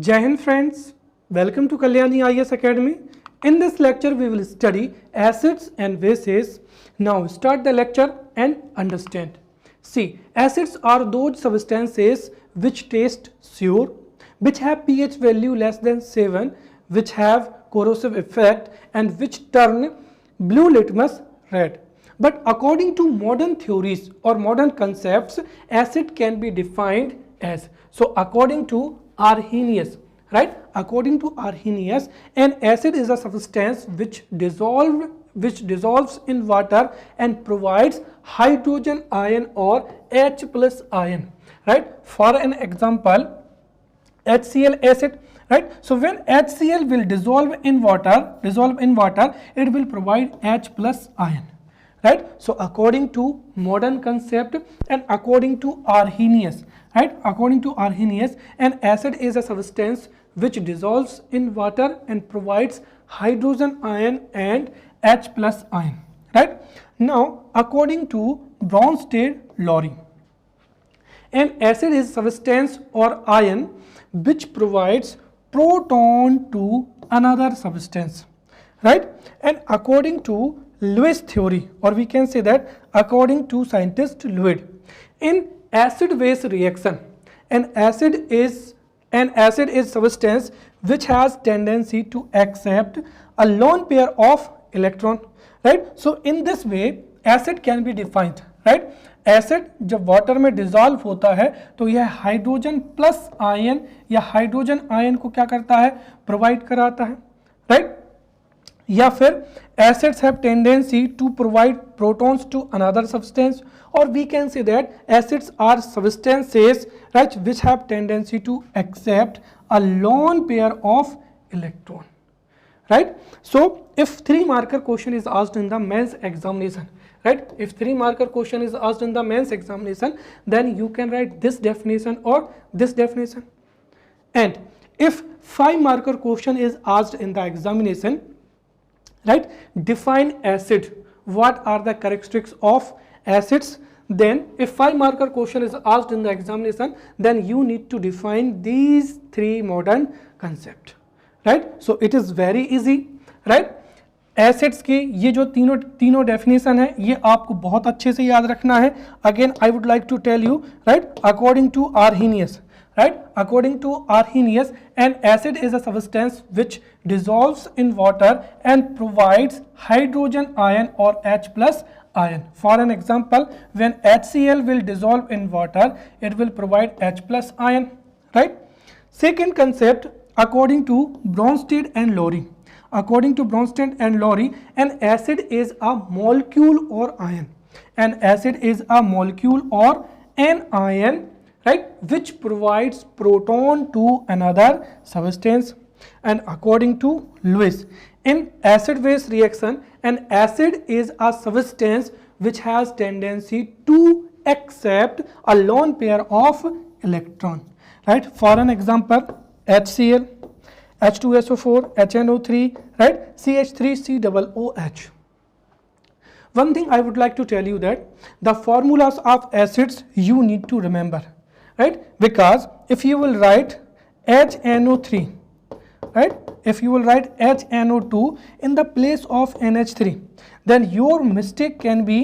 Jai Hind friends, welcome to Kalyani IAS Academy. In this lecture we will study acids and bases. Now start the lecture and understand. See, acids are those substances which taste sour, which have pH value less than 7, which have corrosive effect and which turn blue litmus red. But according to modern theories or modern concepts, acid can be defined as, so according to Arrhenius, right? According to Arrhenius, an acid is a substance which dissolves in water and provides hydrogen ion or H plus ion, right? For an example, HCl acid, right? So when HCl will dissolve in water, it will provide H plus ion, right? So according to modern concept and according to Arrhenius, right? According to Arrhenius, an acid is a substance which dissolves in water and provides hydrogen ion and H plus ion, right? Now according to Bronsted-Lowry, an acid is substance or ion which provides proton to another substance, right? And according to Lewis theory, or we can say that according to scientist Lewis, in acid-base reaction, an acid is substance which has tendency to accept a lone pair of electron, right? So in this way acid can be defined, right? Acid जब water में dissolve होता है तो यह hydrogen plus ion या hydrogen ion को क्या करता है, प्रोवाइड कराता है, राइट? या फिर acids have tendency to provide protons to another substance, और we can say that acids are substances, right, which have tendency to accept a lone pair of electron, right? So if 3 marker question is asked in the mains examination, right, if 3 marker question is asked in the mains examination, then you can write this definition or this definition. And if 5 marker question is asked in the examination, right, define acid, what are the characteristics of acids, then if 5 marker question is asked in the examination, then you need to define these 3 modern concepts, right? So it is very easy, right? Acids की ये जो तीनों definition है ये आपको बहुत अच्छे से याद रखना है. Again I would like to tell you, right, according to Arrhenius, right, according to Arrhenius, an acid is a substance which dissolves in water and provides hydrogen ion or H plus ion. For an example, when HCl will dissolve in water, it will provide H plus ion, right? Second concept, according to Bronsted and Lowry. According to Bronsted and Lowry, an acid is a molecule or ion. An acid is a molecule or an ion, right, which provides proton to another substance. And according to Lewis, in acid-base reaction, an acid is a substance which has tendency to accept a lone pair of electron, right? For an example, HCl, H2SO4, HNO3, right, CH3COOH. One thing I would like to tell you that the formulas of acids you need to remember, right? Because if you will write HNO3, right, if you will write HNO2 in the place of NH3, then your mistake can be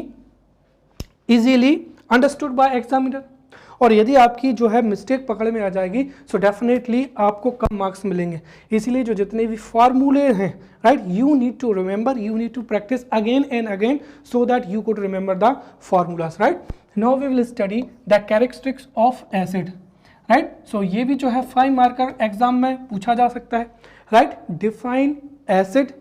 easily understood by examiner. और यदि आपकी जो है mistake पकड़ में आ जाएगी so definitely आपको कम marks मिलेंगे. इसीलिए जो जितने भी फार्मूले हैं, right, you need to remember, you need to practice again and again so that you could remember the formulas, right? Now we will study the characteristics of acid, right? So ये भी जो है 5 मार्कर एग्जाम में पूछा जा सकता है, right? Define acid,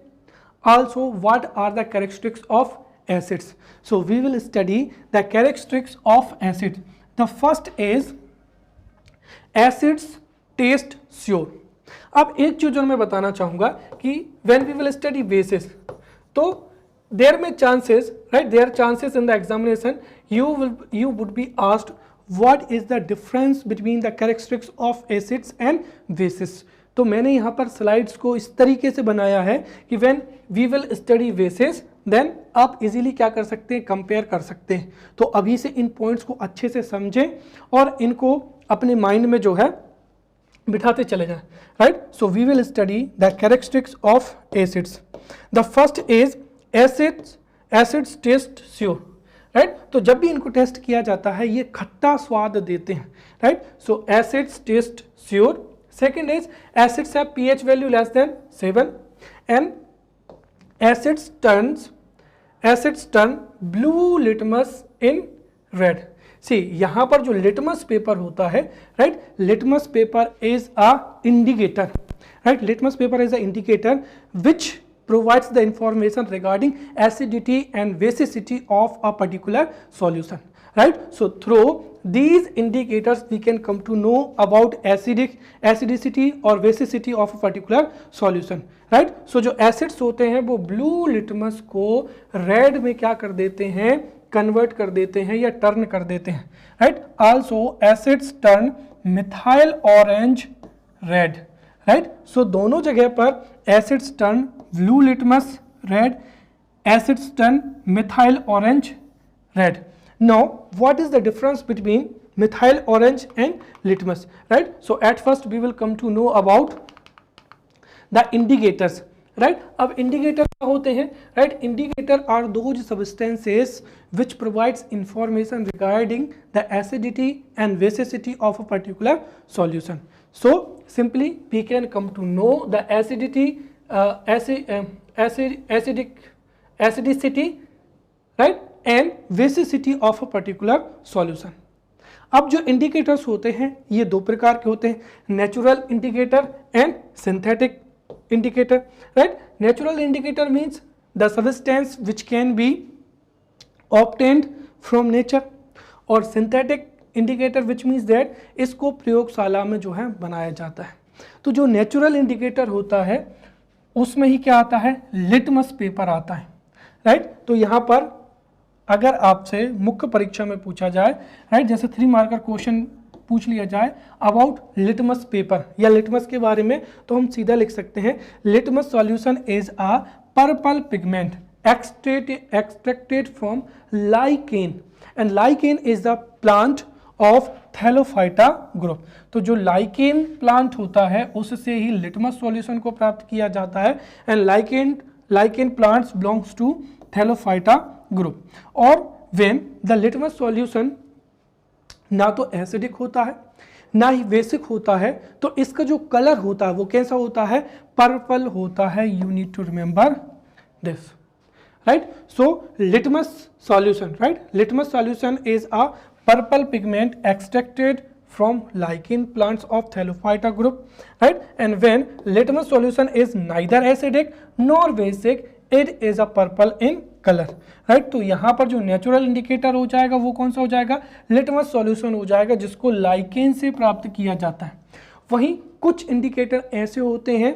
also what are the characteristics of acids. So we will study the characteristics of acid. The first is acids taste sour. अब एक चीज जो मैं बताना चाहूंगा कि when we will study bases, तो there may chances, right, there are chances in the examination you would be asked what is the difference between the characteristics of acids and bases. तो मैंने यहाँ पर स्लाइड्स को इस तरीके से बनाया है कि when we will study bases, then आप इजीली क्या कर सकते हैं, कंपेयर कर सकते हैं. तो अभी से इन पॉइंट्स को अच्छे से समझें और इनको अपने माइंड में जो है बिठाते चले जाएं, right. So we will study the characteristics of acids. The first is acids taste sour, right. तो जब भी इनको टेस्ट किया जाता है ये खट्टा स्वाद देते हैं, right. So acids taste sure. Second is acids have pH value less than 7 and acids turn blue litmus in red. See यहाँ पर जो लिटमस पेपर होता है, right, litmus paper is a indicator, right. Litmus paper is a indicator which provides the information regarding acidity and basicity of a particular solution, right. So through these indicators we can come to know about acidicity or basicity of a particular solution, right. So जो acids होते हैं वो blue litmus को red में क्या कर देते हैं, कन्वर्ट कर देते हैं या टर्न कर देते हैं, right. Also acids turn methyl orange red, right. So दोनों जगह पर acids turn blue litmus red, acids turn methyl orange red. Now what is the difference between methyl orange and litmus, right. So at first we will come to know about the indicators, right. अब indicator क्या होते हैं, right. Indicator are those substances which provides information regarding the acidity and basicity of a particular solution. So simply we can come to know the acidicity, right, and basicity of a particular solution. अब जो indicators होते हैं ये दो प्रकार के होते हैं, natural indicator and synthetic indicator, right. Natural indicator means the substance which can be obtained from nature, और synthetic indicator which means that इसको प्रयोगशाला में जो है बनाया जाता है। तो जो नेचुरल इंडिकेटर होता है उसमें ही क्या आता है, लिटमस पेपर आता है, राइट। तो यहाँ पर अगर आपसे मुख्य परीक्षा में पूछा जाए, राइट, जैसे 3 मार्कर क्वेश्चन पूछ लिया जाए अबाउट लिटमस पेपर या लिटमस के बारे में, तो हम सीधा लिख सकते हैं litmus solution is a purple pigment extracted from lichen and lichen is the plant of Thallophyta group। तो जो लाइकेन प्लांट होता है उससे ही लिटमस सॉल्यूशन को प्राप्त किया जाता है and lichen plants belongs to Thallophyta group। और when the litmus solution ना तो एसिडिक होता है ना ही बेसिक होता है, तो इसका जो कलर होता है वो कैसा होता है, पर्पल होता है। You need to remember this, right. So litmus solution, right, litmus solution is a purple pigment extracted from lichen plants of Thallophyta group, right, and when litmus solution is neither acidic nor basic, it is a purple in color, right। तो यहाँ पर जो natural indicator हो जाएगा वो कौन सा हो जाएगा, लिटमस सॉल्यूशन हो जाएगा जिसको लाइकेन से प्राप्त किया जाता है। वहीं कुछ इंडिकेटर ऐसे होते हैं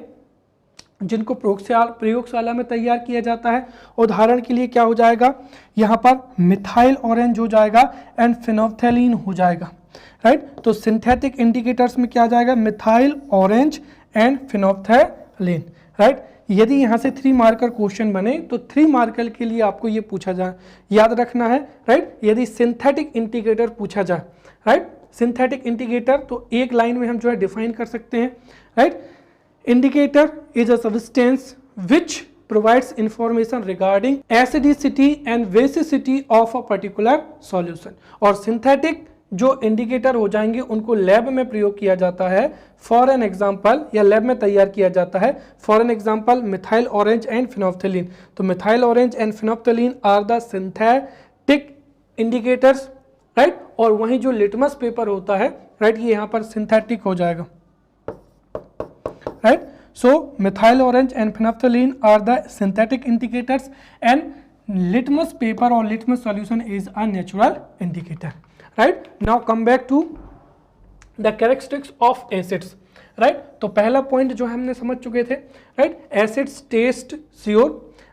जिनको प्रयोगशाला में तैयार किया जाता है। उदाहरण के लिए क्या हो जाएगा, यहाँ पर मिथाइल ऑरेंज हो जाएगा एंड फिनोल्फथैलीन हो जाएगा, राइट। तो सिंथेटिक इंडिकेटर्स में क्या आ जाएगा, मिथाइल ऑरेंज एंड फिनोल्फथैलीन, राइट। यदि यहाँ से 3 मार्कर क्वेश्चन बने तो 3 मार्कर के लिए आपको ये पूछा जाए, याद रखना है, राइट। यदि सिंथेटिक इंडिकेटर पूछा जाए, राइट, सिंथेटिक इंडिकेटर तो एक लाइन में हम जो है डिफाइन कर सकते हैं, right. Indicator is a substance which provides information regarding acidity and basicity of a particular solution। और सिंथेटिक जो इंडिकेटर हो जाएंगे उनको लैब में प्रयोग किया जाता है, फॉर एन एग्जाम्पल, या लैब में तैयार किया जाता है। For an example methyl orange and phenolphthalein. तो methyl orange and phenolphthalein are the synthetic indicators, right. और वहीं जो लिटमस पेपर होता है, राइट, ये यहाँ पर सिंथेटिक हो जाएगा, right. So methyl orange and phenolphthalein are the synthetic indicators and litmus paper or litmus solution is a natural indicator, right। Now come back to the characteristics of acids, right। तो पहला point जो हमने समझ चुके थे, right, acids taste sour,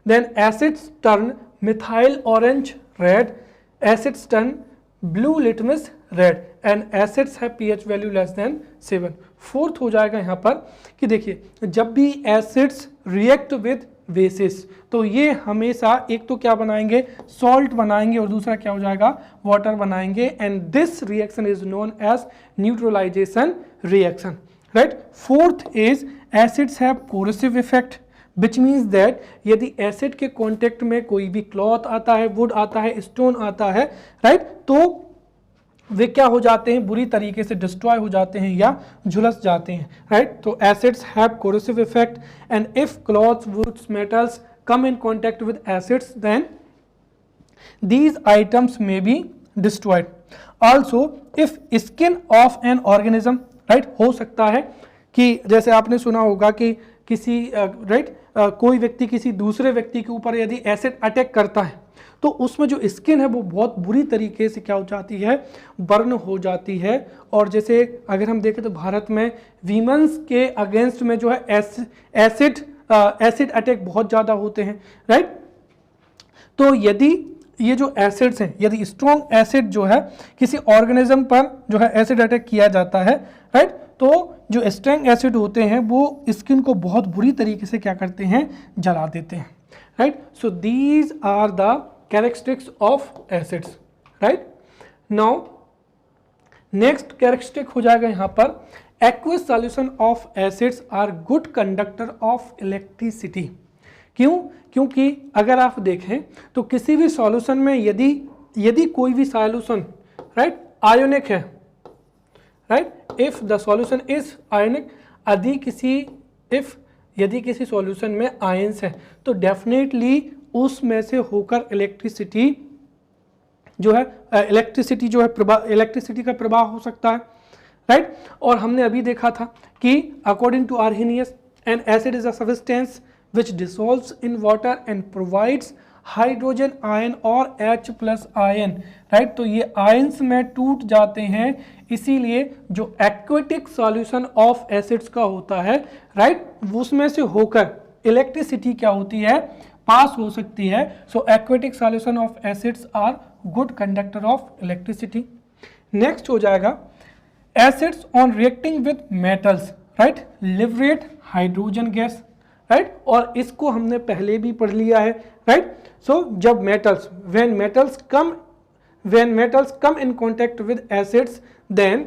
then acids turn methyl orange red, acids turn blue litmus red and acids have pH value less than 7। Fourth हो जाएगा यहाँ पर कि देखिए जब भी एसिड्स रिएक्ट विद बेसिस तो ये हमेशा एक तो क्या बनाएंगे, सॉल्ट बनाएंगे और दूसरा क्या हो जाएगा, वाटर बनाएंगे and this reaction is known as neutralisation reaction, right. Fourth is acids have corrosive effect, which means that यदि एसिड के कॉन्टेक्ट में कोई भी क्लॉथ आता है, वुड आता है, स्टोन आता है, राइट, तो वे क्या हो जाते हैं, बुरी तरीके से डिस्ट्रॉय हो जाते हैं या झुलस जाते हैं, राइट। तो acids have corrosive effect and if clothes, woods, metals come in contact with acids, then these items may be destroyed. Also if skin of an organism, right, हो सकता है कि जैसे आपने सुना होगा कि किसी राइट कोई व्यक्ति किसी दूसरे व्यक्ति के ऊपर यदि एसिड अटैक करता है तो उसमें जो स्किन है वो बहुत बुरी तरीके से क्या हो जाती है, बर्न हो जाती है। और जैसे अगर हम देखें तो भारत में वीमेंस के अगेंस्ट में जो है एसिड अटैक बहुत ज़्यादा होते हैं, राइट। तो यदि ये जो एसिड्स हैं, यदि स्ट्रॉन्ग एसिड जो है किसी ऑर्गेनिज्म पर जो है एसिड अटैक किया जाता है, राइट, तो जो स्ट्रॉन्ग एसिड होते हैं वो स्किन को बहुत बुरी तरीके से क्या करते हैं, जला देते हैं, right. So these are the characteristics of acids, right. Now next characteristic हो जाएगा यहाँ पर, aqueous solution of acids are good conductor of electricity। क्यों? क्योंकि अगर आप देखें तो किसी भी सॉल्यूशन में यदि कोई भी सॉल्यूशन, राइट, आयोनिक है, right, if the solution is ionic, यदि किसी सॉल्यूशन में आयंस है तो डेफिनेटली उसमें से होकर इलेक्ट्रिसिटी जो है इलेक्ट्रिसिटी का प्रवाह हो सकता है, राइट। और हमने अभी देखा था कि according to Arrhenius an acid is a substance which dissolves in water and provides hydrogen ion और H+ आयन, राइट। तो ये आयंस में टूट जाते हैं, इसीलिए जो एक्वेटिक सॉल्यूशन ऑफ एसिड्स का होता है, राइट, उसमें से होकर इलेक्ट्रिसिटी क्या होती है, पास हो सकती है। सो एक्वेटिक solution of acids are good conductor of electricity. Next हो जाएगा acids on reacting with metals, right, liberate hydrogen gas, right, और इसको हमने पहले भी पढ़ लिया है, राइट। सो जब when metals come in contact with acids, then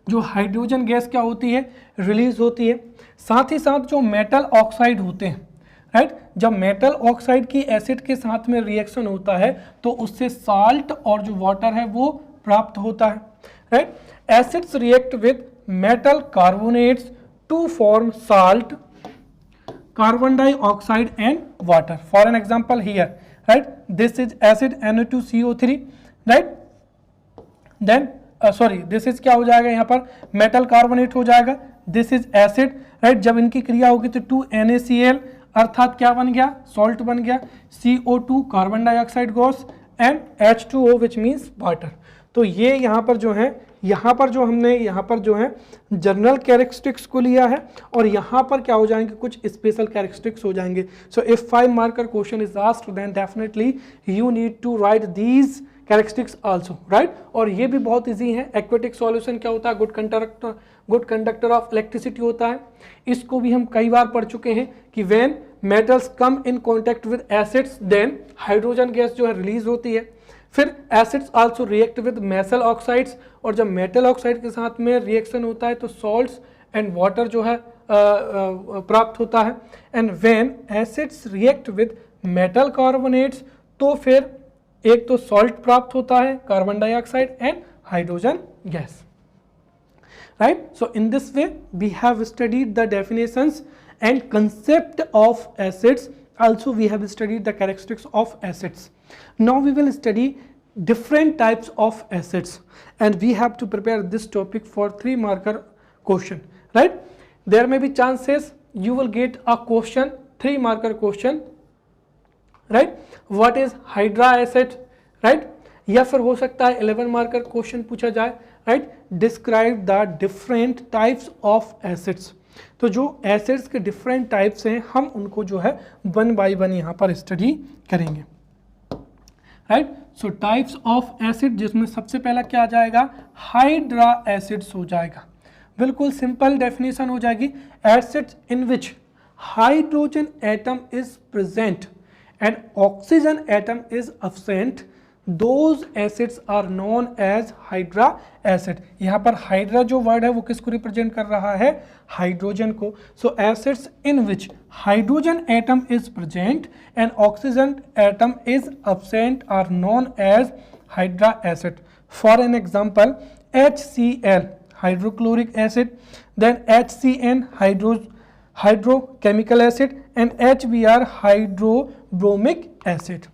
जो हाइड्रोजन गैस क्या होती है, रिलीज होती है। साथ ही साथ जो मेटल ऑक्साइड होते हैं, राइट, जब मेटल ऑक्साइड की एसिड के साथ में रिएक्शन होता है तो उससे साल्ट और जो वाटर है वो प्राप्त होता है, right. Acids react with metal carbonates to form salt, carbon dioxide and water. For an example here, right, this is acid Na2CO3, right, then this is क्या हो जाएगा यहाँ पर, मेटल कार्बोनेट हो जाएगा, this is acid, right। जब इनकी क्रिया होगी तो 2NaCl अर्थात क्या बन गया, सॉल्ट बन गया, CO2 carbon dioxide gas and H2O which means water. तो ये यहाँ पर जो है, हमने यहाँ पर जो है जनरल कैरेक्टरिस्टिक्स को लिया है और यहाँ पर क्या हो जाएंगे, कुछ स्पेशल कैरेक्टरिस्टिक्स हो जाएंगे। So if 5 marker question is asked then definitely you need to write these characteristics also, right. और ये भी बहुत इजी है। एक्वेटिक सॉल्यूशन क्या होता है, गुड कंडक्टर ऑफ इलेक्ट्रिसिटी होता है। इसको भी हम कई बार पढ़ चुके हैं कि when metals come in contact with acids then hydrogen gas जो है रिलीज होती है। फिर acids also react with metal oxides, और जब मेटल ऑक्साइड के साथ में रिएक्शन होता है तो सॉल्ट्स एंड वाटर जो है प्राप्त होता है। And when acids react with metal carbonates तो फिर एक तो सॉल्ट प्राप्त होता है, carbon dioxide and hydrogen gas, right. So in this way we have studied the definitions and concept of acids. Also we have studied the characteristics of acids. Now we will study different types of acids and we have to prepare this topic for 3 marker question, right. There may be chances you will get a question, 3 marker question, right. What is hydra acid, right, या फिर हो सकता है 11 marker question पूछा जाए, right, describe the different types of acids. तो जो acids के डिफरेंट टाइप्स हैं हम उनको जो है 1 बाय 1 यहाँ पर स्टडी करेंगे, right. So types of acid, जिसमें सबसे पहला क्या आ जाएगा, हाइड्रा एसिड्स हो जाएगा। बिल्कुल सिंपल डेफिनेशन हो जाएगी, acids in which hydrogen atom is present and oxygen atom is absent those acids are known as hydra acid. यहाँ पर हाइड्रा जो वर्ड है वो किसको रिप्रेजेंट कर रहा है, हाइड्रोजन को। So acids in which hydrogen atom is present and oxygen atom is absent are known as hydra acid. For an example HCl hydrochloric acid, then HCN hydrochemical acid and HBr hydrobromic acid.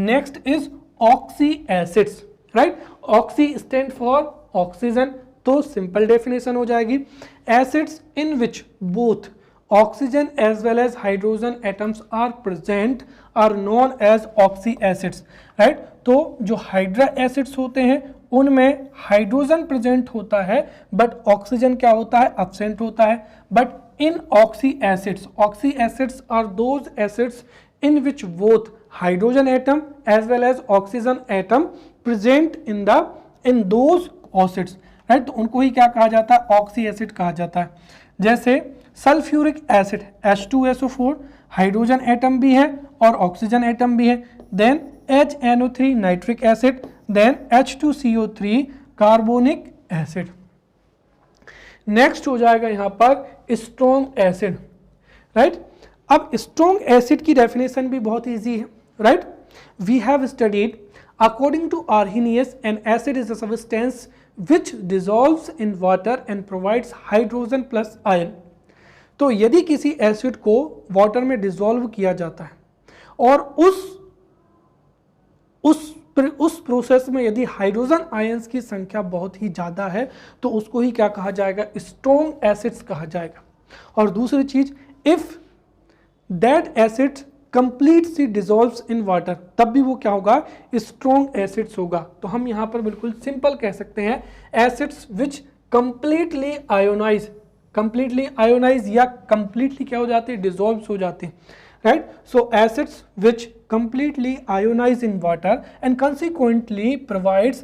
Next is oxy acids, right? Oxy stand for oxygen, तो simple definition हो जाएगी acids in which both oxygen as well as hydrogen atoms are present are known as oxy acids, right? तो जो hydra acids होते हैं उनमें hydrogen present होता है बट ऑक्सीजन क्या होता है, एब्सेंट होता है। But in oxy acids are those acids in which both hydrogen atom as well as oxygen atom present in those acids, right? तो उनको ही क्या कहा जाता है, ऑक्सी एसिड कहा जाता है। जैसे sulphuric acid H2SO4 hydrogen atom भी है और ऑक्सीजन एटम भी है, then HNO3 nitric acid, then H2CO3 carbonic acid. Next हो जाएगा यहाँ पर स्ट्रॉन्ग एसिड, राइट? अब स्ट्रॉन्ग एसिड की डेफिनेशन भी बहुत इजी है, right? We have studied according to Arrhenius an acid is a substance which dissolves in water and provides hydrogen plus ion। तो यदि किसी एसिड को वाटर में डिसॉल्व किया जाता है और उस प्रोसेस में यदि हाइड्रोजन आयंस की संख्या बहुत ही ज़्यादा है तो उसको ही क्या कहा जाएगा, स्ट्रॉन्ग एसिड्स कहा जाएगा। और दूसरी चीज, if that acid completely dissolves in water, तब भी वो क्या होगा, स्ट्रॉन्ग एसिड्स होगा। तो हम यहाँ पर बिल्कुल सिंपल कह सकते हैं एसिड्स विच कंप्लीटली आयोनाइज या कंप्लीटली क्या हो जाते हैं, डिसॉल्व हो जाते हैं, right? So acids which completely ionize in water and consequently provides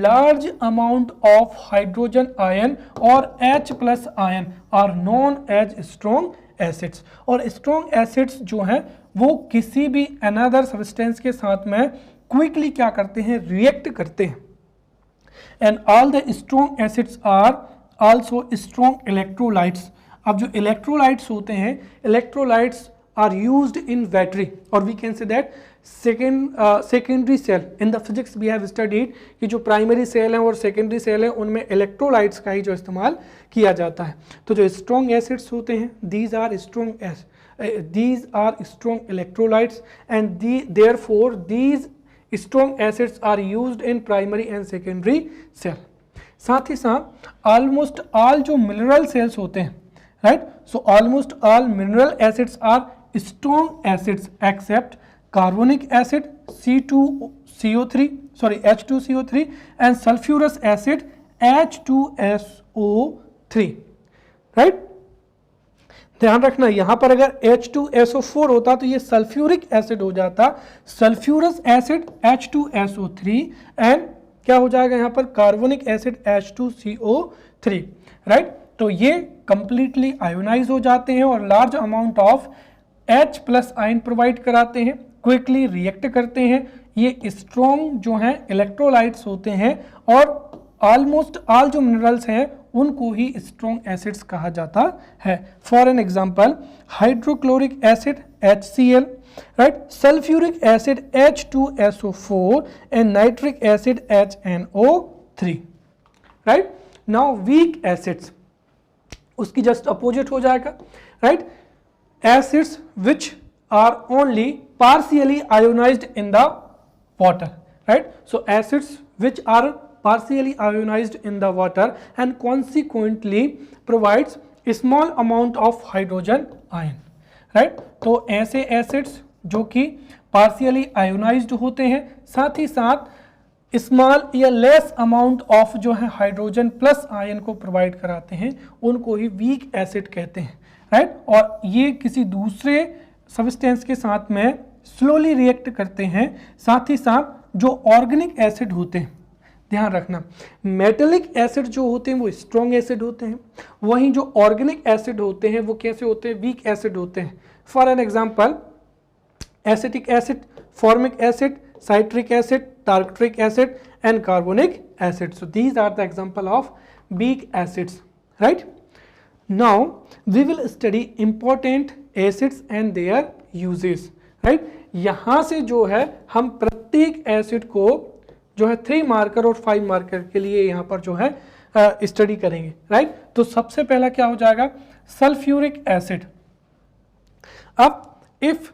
large amount of hydrogen ion or H plus ion are known as strong acids। और strong acids जो हैं वो किसी भी another substance के साथ में quickly क्या करते हैं, react करते हैं। and all the strong acids are also strong electrolytes। अब जो electrolytes होते हैं, electrolytes are used in battery or we can say that secondary cell in the physics we have studied कि जो प्राइमरी सेल है और सेकेंडरी सेल है उनमें इलेक्ट्रोलाइट्स का ही जो इस्तेमाल किया जाता है। तो जो स्ट्रॉन्ग एसिड्स होते हैं these are strong electrolytes and therefore these strong acids are used in primary and secondary cell। साथ ही साथ almost all जो मिनरल सेल्स होते हैं, right? So almost all mineral acids are strong acids except carbonic acid H2CO3 and sulfurous acid H2SO3, right? ध्यान रखना यहाँ पर अगर H2SO4 होता तो ये सल्फ्यूरिक एसिड हो जाता, सल्फ्यूरस एसिड H2SO3 एंड क्या हो जाएगा यहाँ पर, कार्बोनिक एसिड H2CO3, राइट? तो ये कंप्लीटली आयोनाइज हो जाते हैं और large amount of H plus ion provide कराते हैं, क्विकली रिएक्ट करते हैं। ये स्ट्रॉन्ग जो हैं इलेक्ट्रोलाइट्स होते हैं और ऑलमोस्ट ऑल जो मिनरल्स हैं उनको ही स्ट्रॉन्ग एसिड्स कहा जाता है। For an example hydrochloric acid HCl, right? Sulphuric acid H2SO4 and nitric acid HNO3, right? Now weak acids उसकी जस्ट अपोजिट हो जाएगा, right? Acids which are only partially ionized in the water, right? So acids which are partially ionized in the water and consequently provides a small amount of hydrogen ion, right? तो ऐसे acids जो कि partially ionized होते हैं, साथ ही साथ small या less amount of जो है हाइड्रोजन प्लस आयन को प्रोवाइड कराते हैं, उनको ही वीक एसिड कहते हैं, राइट? और ये किसी दूसरे सब्सटेंस के साथ में स्लोली रिएक्ट करते हैं। साथ ही साथ जो ऑर्गेनिक एसिड होते हैं, ध्यान रखना, मेटेलिक एसिड जो होते हैं वो स्ट्रॉन्ग एसिड होते हैं, वहीं जो ऑर्गेनिक एसिड होते हैं वो कैसे होते हैं, वीक एसिड होते हैं। For an example acetic acid, formic acid, citric acid, tartaric acid, and carbonic acid. So these are the example of weak acids, right? Now we will study important acids and their uses, right? यहाँ से जो है हम प्रत्येक acid को जो है 3 marker और 5 मार्कर के लिए यहाँ पर जो है स्टडी करेंगे, राइट? तो सबसे पहला क्या हो जाएगा? Sulphuric acid. अब इफ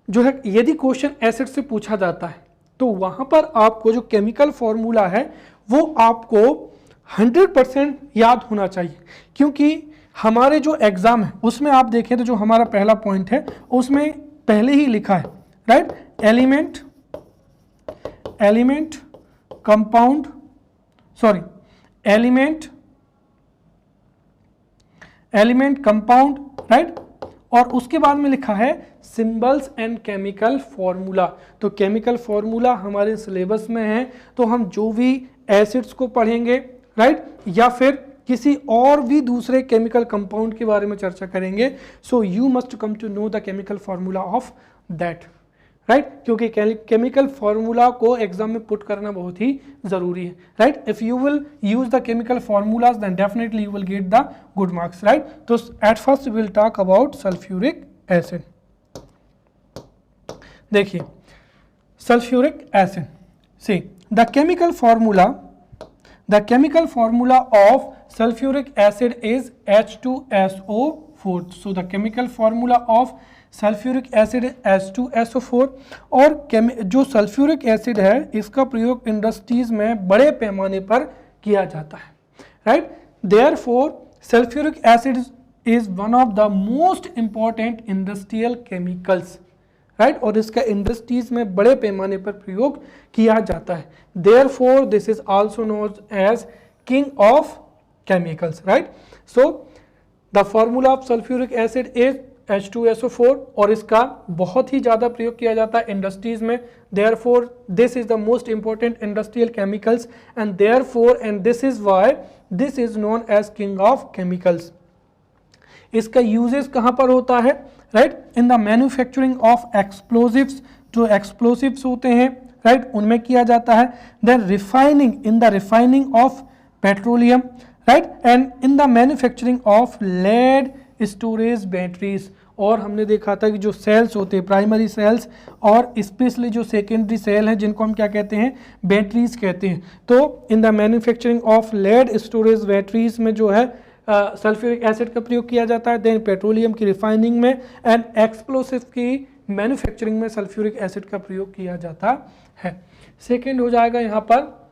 जो है यदि क्वेश्चन एसिड से पूछा जाता है तो वहां पर आपको जो केमिकल फॉर्मूला है वो आपको 100% याद होना चाहिए, क्योंकि हमारे जो एग्जाम है उसमें आप देखें तो जो हमारा पहला पॉइंट है उसमें पहले ही लिखा है, right? Element compound, sorry, element compound, right? और उसके बाद में लिखा है सिंबल्स एंड केमिकल फॉर्मूला। तो केमिकल फॉर्मूला हमारे सिलेबस में है, तो हम जो भी एसिड्स को पढ़ेंगे, राइट, या फिर किसी और भी दूसरे केमिकल कंपाउंड के बारे में चर्चा करेंगे, so you must come to know the chemical formula of that, right? क्योंकि केमिकल फॉर्मूला को एग्जाम में पुट करना बहुत ही जरूरी है, right? If you will use the chemical formulas then definitely you will get the good marks, right? तो at first we will talk about sulphuric acid. देखिए sulphuric acid, see the chemical formula of sulfuric acid is H2SO4. So the chemical formula of sulphuric acid H2SO4। और जो sulphuric acid है इसका प्रयोग industries में बड़े पैमाने पर किया जाता है, right? Therefore sulphuric acid is one of the most important industrial chemicals, right? और इसका इंडस्ट्रीज में बड़े पैमाने पर प्रयोग किया जाता है। Therefore this is also known as king of chemicals, right? So the formula of sulfuric acid is H2SO4 और इसका बहुत ही ज़्यादा प्रयोग किया जाता है इंडस्ट्रीज में। therefore this is the most important industrial chemicals and therefore and this is why this is known as king of chemicals। इसका यूजेस कहाँ पर होता है, right? In the manufacturing of explosives, जो एक्सप्लोजिव्स होते हैं, राइट, उनमें किया जाता है। Then refining, in the refining of petroleum, right, and in the manufacturing of lead storage batteries. और हमने देखा था कि जो सेल्स होते हैं, प्राइमरी सेल्स और स्पेशली जो सेकेंडरी सेल हैं जिनको हम क्या कहते हैं, बैटरीज कहते हैं। तो in the manufacturing of lead storage batteries में जो है सल्फ्यूरिक एसिड का प्रयोग किया जाता है। देन पेट्रोलियम की रिफाइनिंग में एंड एक्सप्लोसिव की मैन्युफैक्चरिंग में सल्फ्यूरिक एसिड का प्रयोग किया जाता है। सेकेंड हो जाएगा यहाँ पर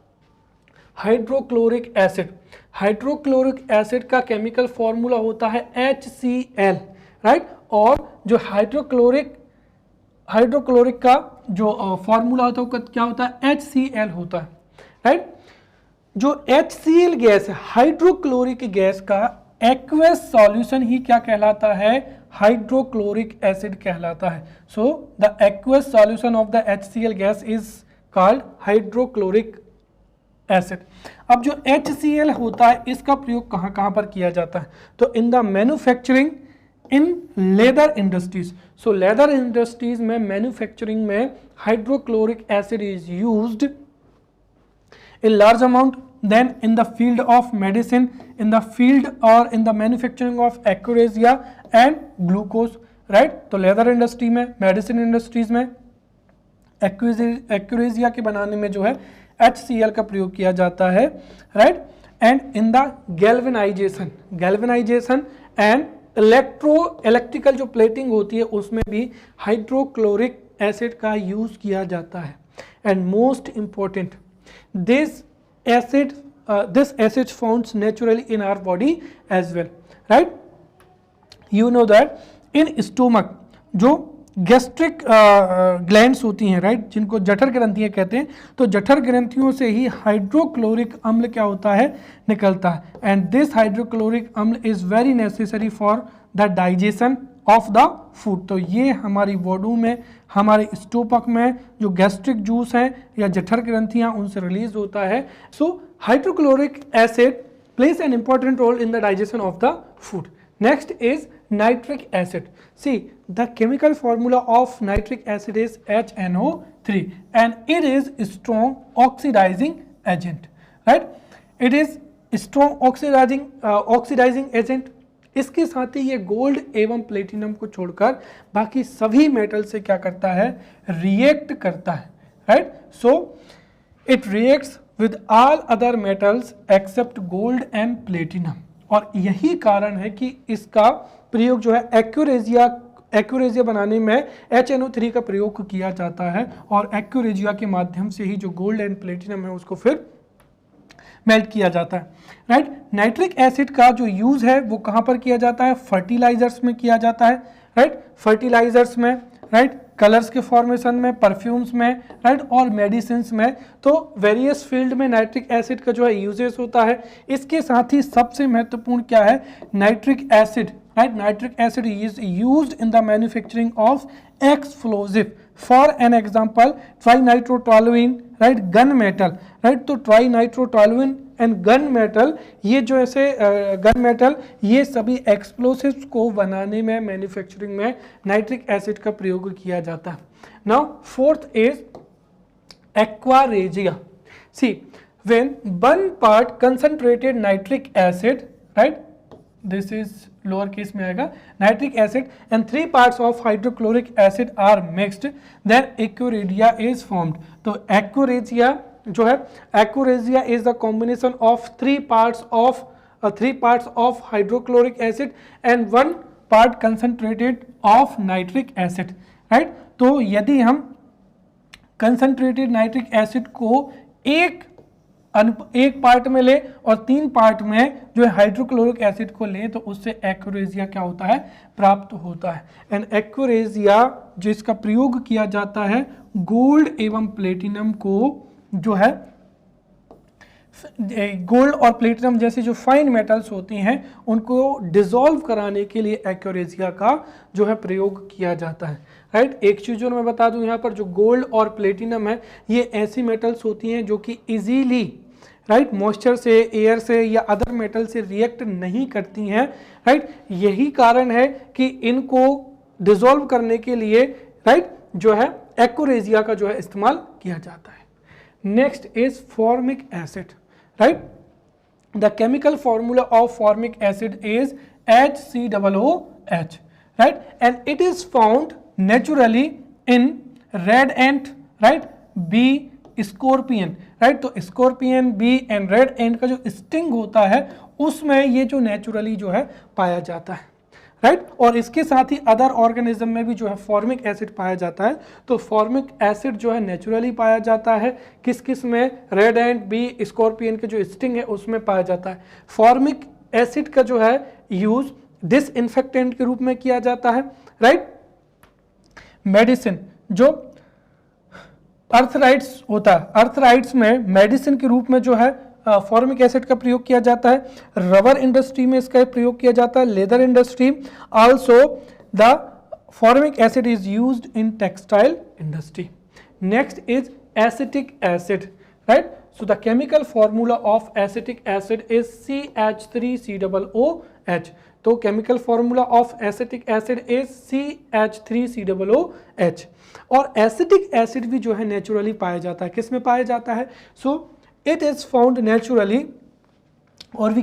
हाइड्रोक्लोरिक एसिड। हाइड्रोक्लोरिक एसिड का केमिकल फॉर्मूला होता है HCl, राइट? और जो हाइड्रोक्लोरिक का जो फॉर्मूला होता है क्या होता है, HCl होता है, राइट? जो HCl गैस है, हाइड्रोक्लोरिक गैस का एक्वस सॉल्यूशन ही क्या कहलाता है, हाइड्रोक्लोरिक एसिड कहलाता है। So the aqueous solution of the HCl gas is called hydrochloric acid. अब जो HCl होता है इसका प्रयोग कहाँ कहाँ पर किया जाता है, तो in the manufacturing in leather industries. So leather industries में मैन्युफैक्चरिंग में hydrochloric acid is used in large amount. Then in the field of medicine, in the field और in the manufacturing of aqua regia and glucose, right? तो leather industry में, medicine industries में aqua regia के बनाने में जो है HCl का प्रयोग किया जाता है, right? And in the galvanisation and electrical जो प्लेटिंग होती है उसमें भी हाइड्रोक्लोरिक एसिड का यूज किया जाता है। And most important, this acid found naturally in our body as well, right? You know that in stomach जो गैस्ट्रिक ग्लैंड्स होती हैं, राइट, जिनको जठर ग्रंथियां कहते हैं, तो जठर ग्रंथियों से ही हाइड्रोक्लोरिक अम्ल क्या होता है, निकलता है। एंड दिस हाइड्रोक्लोरिक अम्ल is very necessary for the digestion of the food. तो ये हमारी बॉडी में, हमारे स्टोमक में जो गैस्ट्रिक जूस हैं या जठर ग्रंथियां उनसे रिलीज होता है। So hydrochloric acid plays an important role in the digestion of the food. Next is nitric acid. See, the chemical formula of nitric acid is HNO3, 3 and it is strong oxidizing agent, right? It is strong oxidizing agent। इसके साथ ही ये gold एवं platinum को छोड़कर बाकी सभी metal से क्या करता है, रिएक्ट करता है, right? So it reacts with all other metals accept gold and platinum. और यही कारण है कि इसका प्रयोग जो है एक्यूरेजिया बनाने में HNO3 का प्रयोग किया जाता है और एक्यूरेजिया के माध्यम से ही जो गोल्ड एंड प्लेटिनम है उसको फिर मेल्ट किया जाता है, राइट? नाइट्रिक एसिड का जो यूज है वो कहाँ पर किया जाता है, फर्टिलाइजर्स में किया जाता है, राइट? फर्टिलाइजर्स में, राइट? कलर्स के फॉर्मेशन में, परफ्यूम्स में, राइट? और मेडिसिन्स में। तो वेरियस फील्ड में नाइट्रिक एसिड का जो है यूजेस होता है। इसके साथ ही सबसे महत्वपूर्ण क्या है, nitric acid, right? Nitric acid is used in the manufacturing of explosive. For an example trinitrotoluene, right? Gun metal, right? तो ट्राइनाइट्रोटोलुइन एंड गन मेटल, ये जो ऐसे गन मेटल, ये सभी एक्सप्लोसिव्स को बनाने में, मैन्युफैक्चरिंग में नाइट्रिक एसिड का प्रयोग किया जाता है। Now fourth is aqua regia. See when 1 part concentrated nitric acid, right? This is lower case में आएगा, nitric acid and 3 parts of hydrochloric acid are mixed, then aqua regia is formed. तो aqua regia जो है, aqua regia is the combination of 3 parts of hydrochloric acid and 1 part concentrated of nitric acid, right? तो यदि हम concentrated nitric acid को एक part में ले और 3 पार्ट में जो है हाइड्रोक्लोरिक एसिड को ले तो उससे एक्यूरेजिया क्या होता है, प्राप्त होता है। एंड एक्यूरेजिया जिसका प्रयोग किया जाता है गोल्ड एवं प्लेटिनम को जो है, गोल्ड और प्लेटिनम जैसे जो फाइन मेटल्स होती हैं उनको डिसॉल्व कराने के लिए एक्यूरेजिया का जो है प्रयोग किया जाता है, राइट? एक चीज जो मैं बता दूं यहाँ पर, जो गोल्ड और प्लेटिनम है ये ऐसी मेटल्स होती हैं जो कि इजीली, राइट, मॉइस्चर से, एयर से या अदर मेटल से रिएक्ट नहीं करती हैं, राइट? यही कारण है कि इनको डिसॉल्व करने के लिए, राइट, जो है एक्यूरेजिया का जो है इस्तेमाल किया जाता है। Next is formic acid, right? The chemical formula of formic acid is HCOOH, right? And it is found naturally in red ant, right? B scorpion, right? तो scorpion, B and red ant का जो sting होता है उसमें ये जो naturally जो है पाया जाता है, राइट? और इसके साथ ही अदर ऑर्गेनिज्म में भी जो है फॉर्मिक एसिड पाया जाता है। तो फॉर्मिक एसिड जो है नेचुरली पाया जाता है किस किस में, रेड एंट, बी, स्कॉर्पियन के जो स्टिंग है उसमें पाया जाता है। फॉर्मिक एसिड का जो है यूज डिसइंफेक्टेंट के रूप में किया जाता है, राइट? मेडिसिन, जो अर्थराइट्स होता है, अर्थराइट्स में मेडिसिन के रूप में जो है फॉर्मिक एसिड का प्रयोग किया जाता है। रबर इंडस्ट्री में इसका प्रयोग किया जाता है, leather industry. Also the formic acid is used in textile industry. Next is acetic acid, right? So the chemical formula of acetic acid is CH3COOH. तो chemical formula of acetic acid is CH3COOH। और acetic acid भी जो है naturally पाया जाता है, किस में पाया जाता है? So it is found naturally, और we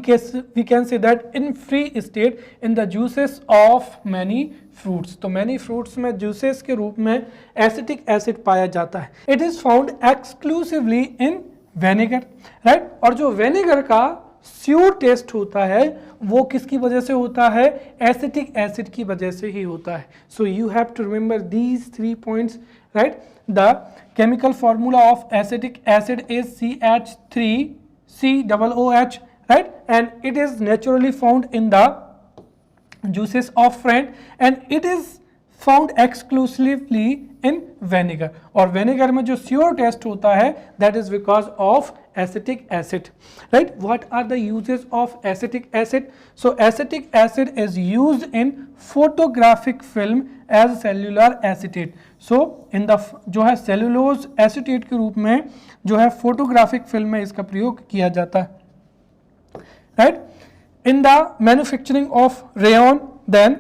can say that in free state in the juices of many fruits। तो many fruits में juices के रूप में एसिटिक एसिड पाया जाता है। It is found exclusively in vinegar, right? और जो विनेगर का स्यूर टेस्ट होता है वो किसकी वजह से होता है? एसिटिक एसिड की वजह से ही होता है। So you have to remember these 3 points, right? The chemical formula of acetic acid is CH3COOH, right? And it is naturally found in the juices of fruit and it is found exclusively in vinegar। और vinegar में जो pure taste होता है that is because of acetic acid, right? What are the uses of acetic acid? So acetic acid is used in photographic film as cellular acetate। So in the जो है cellulose acetate के रूप में जो है photographic film में इसका प्रयोग किया जाता है, right? In the manufacturing of rayon, then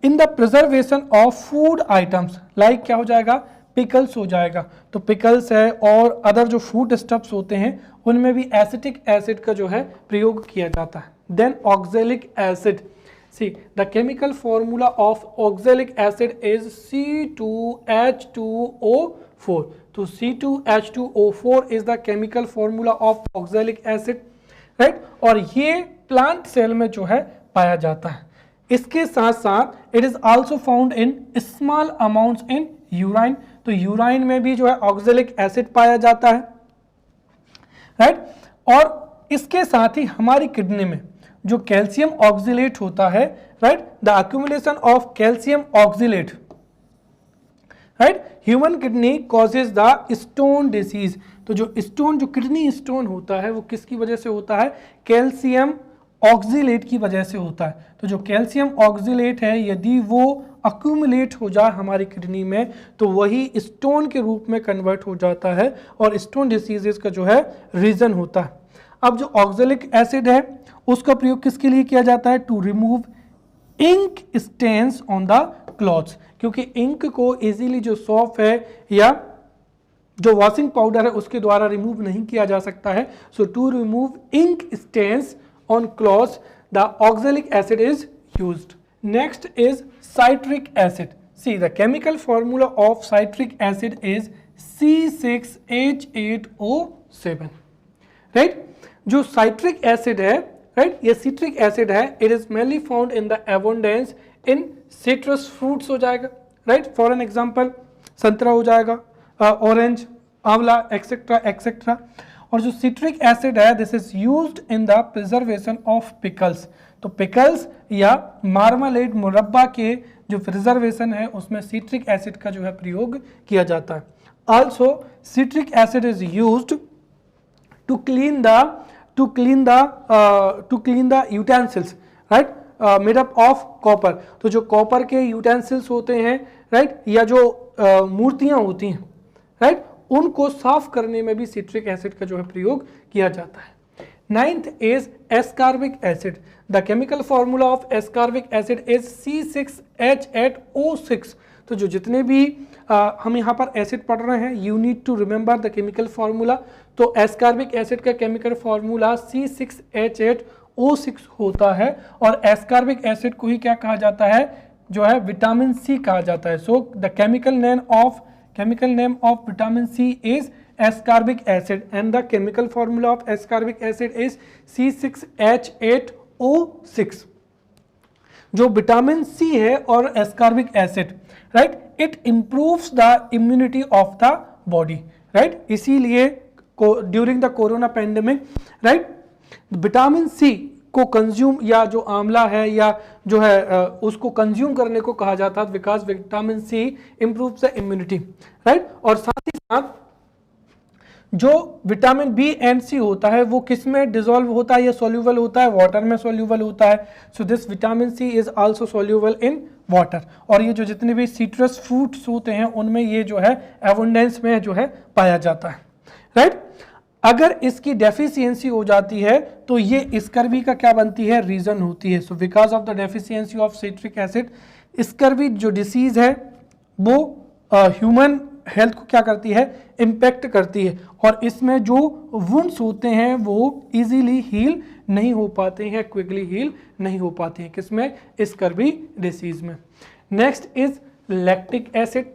in the preservation of food items, like क्या हो जाएगा? पिकल्स हो जाएगा, तो पिकल्स है और अदर जो फूड स्टफ्स होते हैं उनमें भी एसिटिक एसिड का जो है प्रयोग किया जाता है। Then oxalic acid, see the chemical formula of oxalic acid is C2H2O4, तो C2H2O4 is the chemical formula of oxalic acid, right, और ये प्लांट सेल में जो है पाया जाता है। इसके साथ साथ it is also found in small amounts in urine, तो यूराइन में भी जो है ऑक्जेलिक एसिड पाया जाता है, राइट, और इसके साथ ही हमारी किडनी में जो कैल्शियम ऑक्जिलेट होता है, right, the accumulation of calcium oxalate, right, human kidney causes the stone disease, तो जो स्टोन, जो किडनी स्टोन होता है वो किसकी वजह से होता है, कैल्शियम ऑक्जिलेट की वजह से होता है। तो जो कैल्शियम ऑक्जिलेट है यदि वो अक्यूमुलेट हो जाए हमारी किडनी में तो वही स्टोन के रूप में कन्वर्ट हो जाता है और स्टोन डिसीजेस का जो है रीजन होता है। अब जो ऑक्जेलिक एसिड है उसका प्रयोग किसके लिए किया जाता है, to remove ink stains on the clothes, क्योंकि इंक को इजीली जो सॉफ्ट है या जो वॉशिंग पाउडर है उसके द्वारा रिमूव नहीं किया जा सकता है। So to remove ink stains on cloths the oxalic acid is used. Next is citric acid. See the chemical formula of citric acid is C6H8O7, right, जो citric acid है, right, ये citric acid है, it is mainly found in the abundance in citrus fruits हो जाएगा, right, for an example संतरा हो जाएगा, orange, आंवला, एक्सेट्रा एक्सेट्रा। और जो सिट्रिक एसिड है this is used in the preservation of pickles, तो पिकल्स या मार्मालेड मुरब्बा के जो प्रिजर्वेशन है उसमें सिट्रिक एसिड का जो है प्रयोग किया जाता है। Also citric acid is used to clean the utensils, right, made up of copper, तो जो कॉपर के यूटेंसिल्स होते हैं, राइट, या जो मूर्तियां होती हैं, राइट, उनको साफ करने में भी सिट्रिक एसिड का जो है प्रयोग किया जाता है। Ninth is ascorbic acid, the chemical formula of ascorbic acid is C6H8O6, तो जो जितने भी हम यहाँ पर एसिड पढ़ रहे हैं you need to remember the chemical formula, तो एस्कार्बिक एसिड का केमिकल फॉर्मूला C6H8O6 होता है और एस्कार्बिक एसिड को ही क्या कहा जाता है, जो है विटामिन सी कहा जाता है। So the chemical name of vitamin C is ascorbic acid and the chemical formula of ascorbic acid is C6H8O6। जो विटामिन सी है और ascorbic acid, right, it improves the immunity of the body, right, इसीलिए during the corona pandemic, right, vitamin C को consume या जो आंवला है या जो है उसको कंज्यूम करने को कहा जाता है because vitamin C improves the immunity, right, और साथ ही साथ जो विटामिन बी एंड सी होता है वो किस में डिसॉल्व होता है या सॉल्यूबल होता है, वाटर में सॉल्यूबल होता है। So this vitamin C is also soluble in water, और ये जो जितने भी सिट्रस फ्रूट्स होते हैं उनमें ये जो है एबंडेंस में जो है पाया जाता है, राइट। अगर इसकी डेफिशिएंसी हो जाती है तो ये स्कर्वी का क्या बनती है, रीजन होती है। So because of the deficiency of citric acid scurvy जो डिसीज है वो ह्यूमन हेल्थ को क्या करती है, इम्पैक्ट करती है, और इसमें जो वुंड्स होते हैं वो इजीली हील नहीं हो पाते हैं, क्विकली हील नहीं हो पाते हैं, किसमें, स्कर्वी डिसीज में। Next is lactic acid.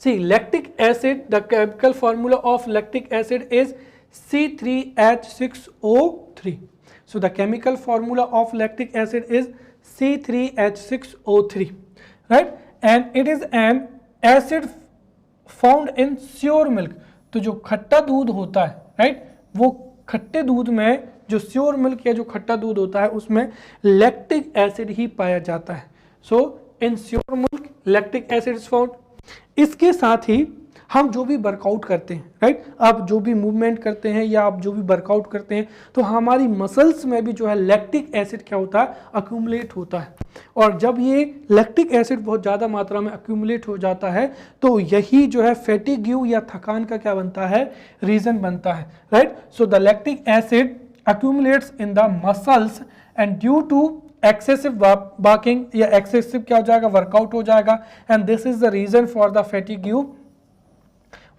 See, lactic acid, the chemical formula of lactic acid is C3H6O3. So the chemical formula of lactic acid is C3H6O3, right? And it is an acid found in sour milk. तो जो खट्टा दूध होता है, right? वो खट्टे दूध में जो sour milk या जो खट्टा दूध होता है उसमें lactic acid ही पाया जाता है। So in sour milk lactic acid is found. इसके साथ ही हम जो भी वर्कआउट करते हैं, राइट, आप जो भी मूवमेंट करते हैं या आप जो भी वर्कआउट करते हैं तो हमारी मसल्स में भी जो है लैक्टिक एसिड क्या होता है, अक्यूमुलेट होता है, और जब ये लैक्टिक एसिड बहुत ज़्यादा मात्रा में अक्यूमुलेट हो जाता है तो यही जो है फैटिग्यू या थकान का क्या बनता है, रीज़न बनता है, right. So the lactic acid accumulates in the muscles and due to excessive working या एक्सेसिव क्या हो जाएगा, वर्कआउट हो जाएगा, and this is the reason for the fatigue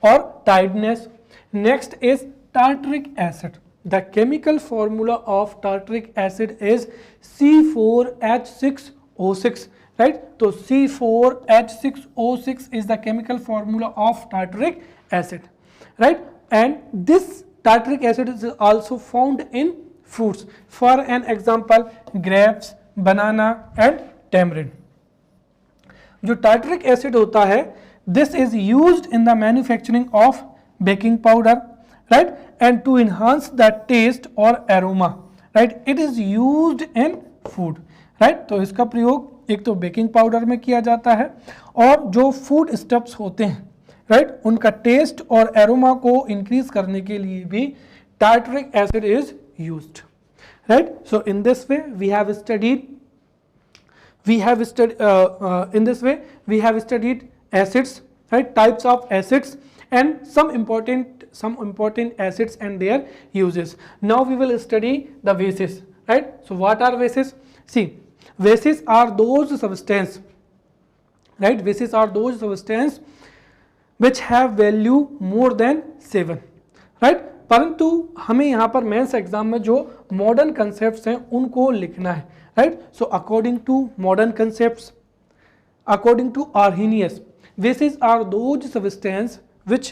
or tiredness. Next is tartaric acid. The chemical formula of tartaric acid is C4H6O6, right? So C4H6O6 is the chemical formula of tartaric acid, right? And this tartaric acid is also found in fruits. For an example, grapes, banana and tamarind. जो tartaric acid होता है, this is used in the manufacturing of baking powder, right? And to enhance the taste or aroma, right? It is used in food, right? तो इसका प्रयोग एक तो baking powder में किया जाता है और जो फूड स्टफ्स होते हैं, राइट, उनका टेस्ट और एरोमा को इंक्रीज करने के लिए भी tartaric acid is used, right? So in this way we have studied acids, right, types of acids and some important acids and their uses. Now we will study the bases, right? So what are bases? See, bases are those substance, right? Bases are those substance which have value more than 7, right? परंतु हमें यहाँ पर mains exam में जो modern concepts हैं उनको लिखना है, right? So according to modern concepts, according to Arrhenius, bases are those substance which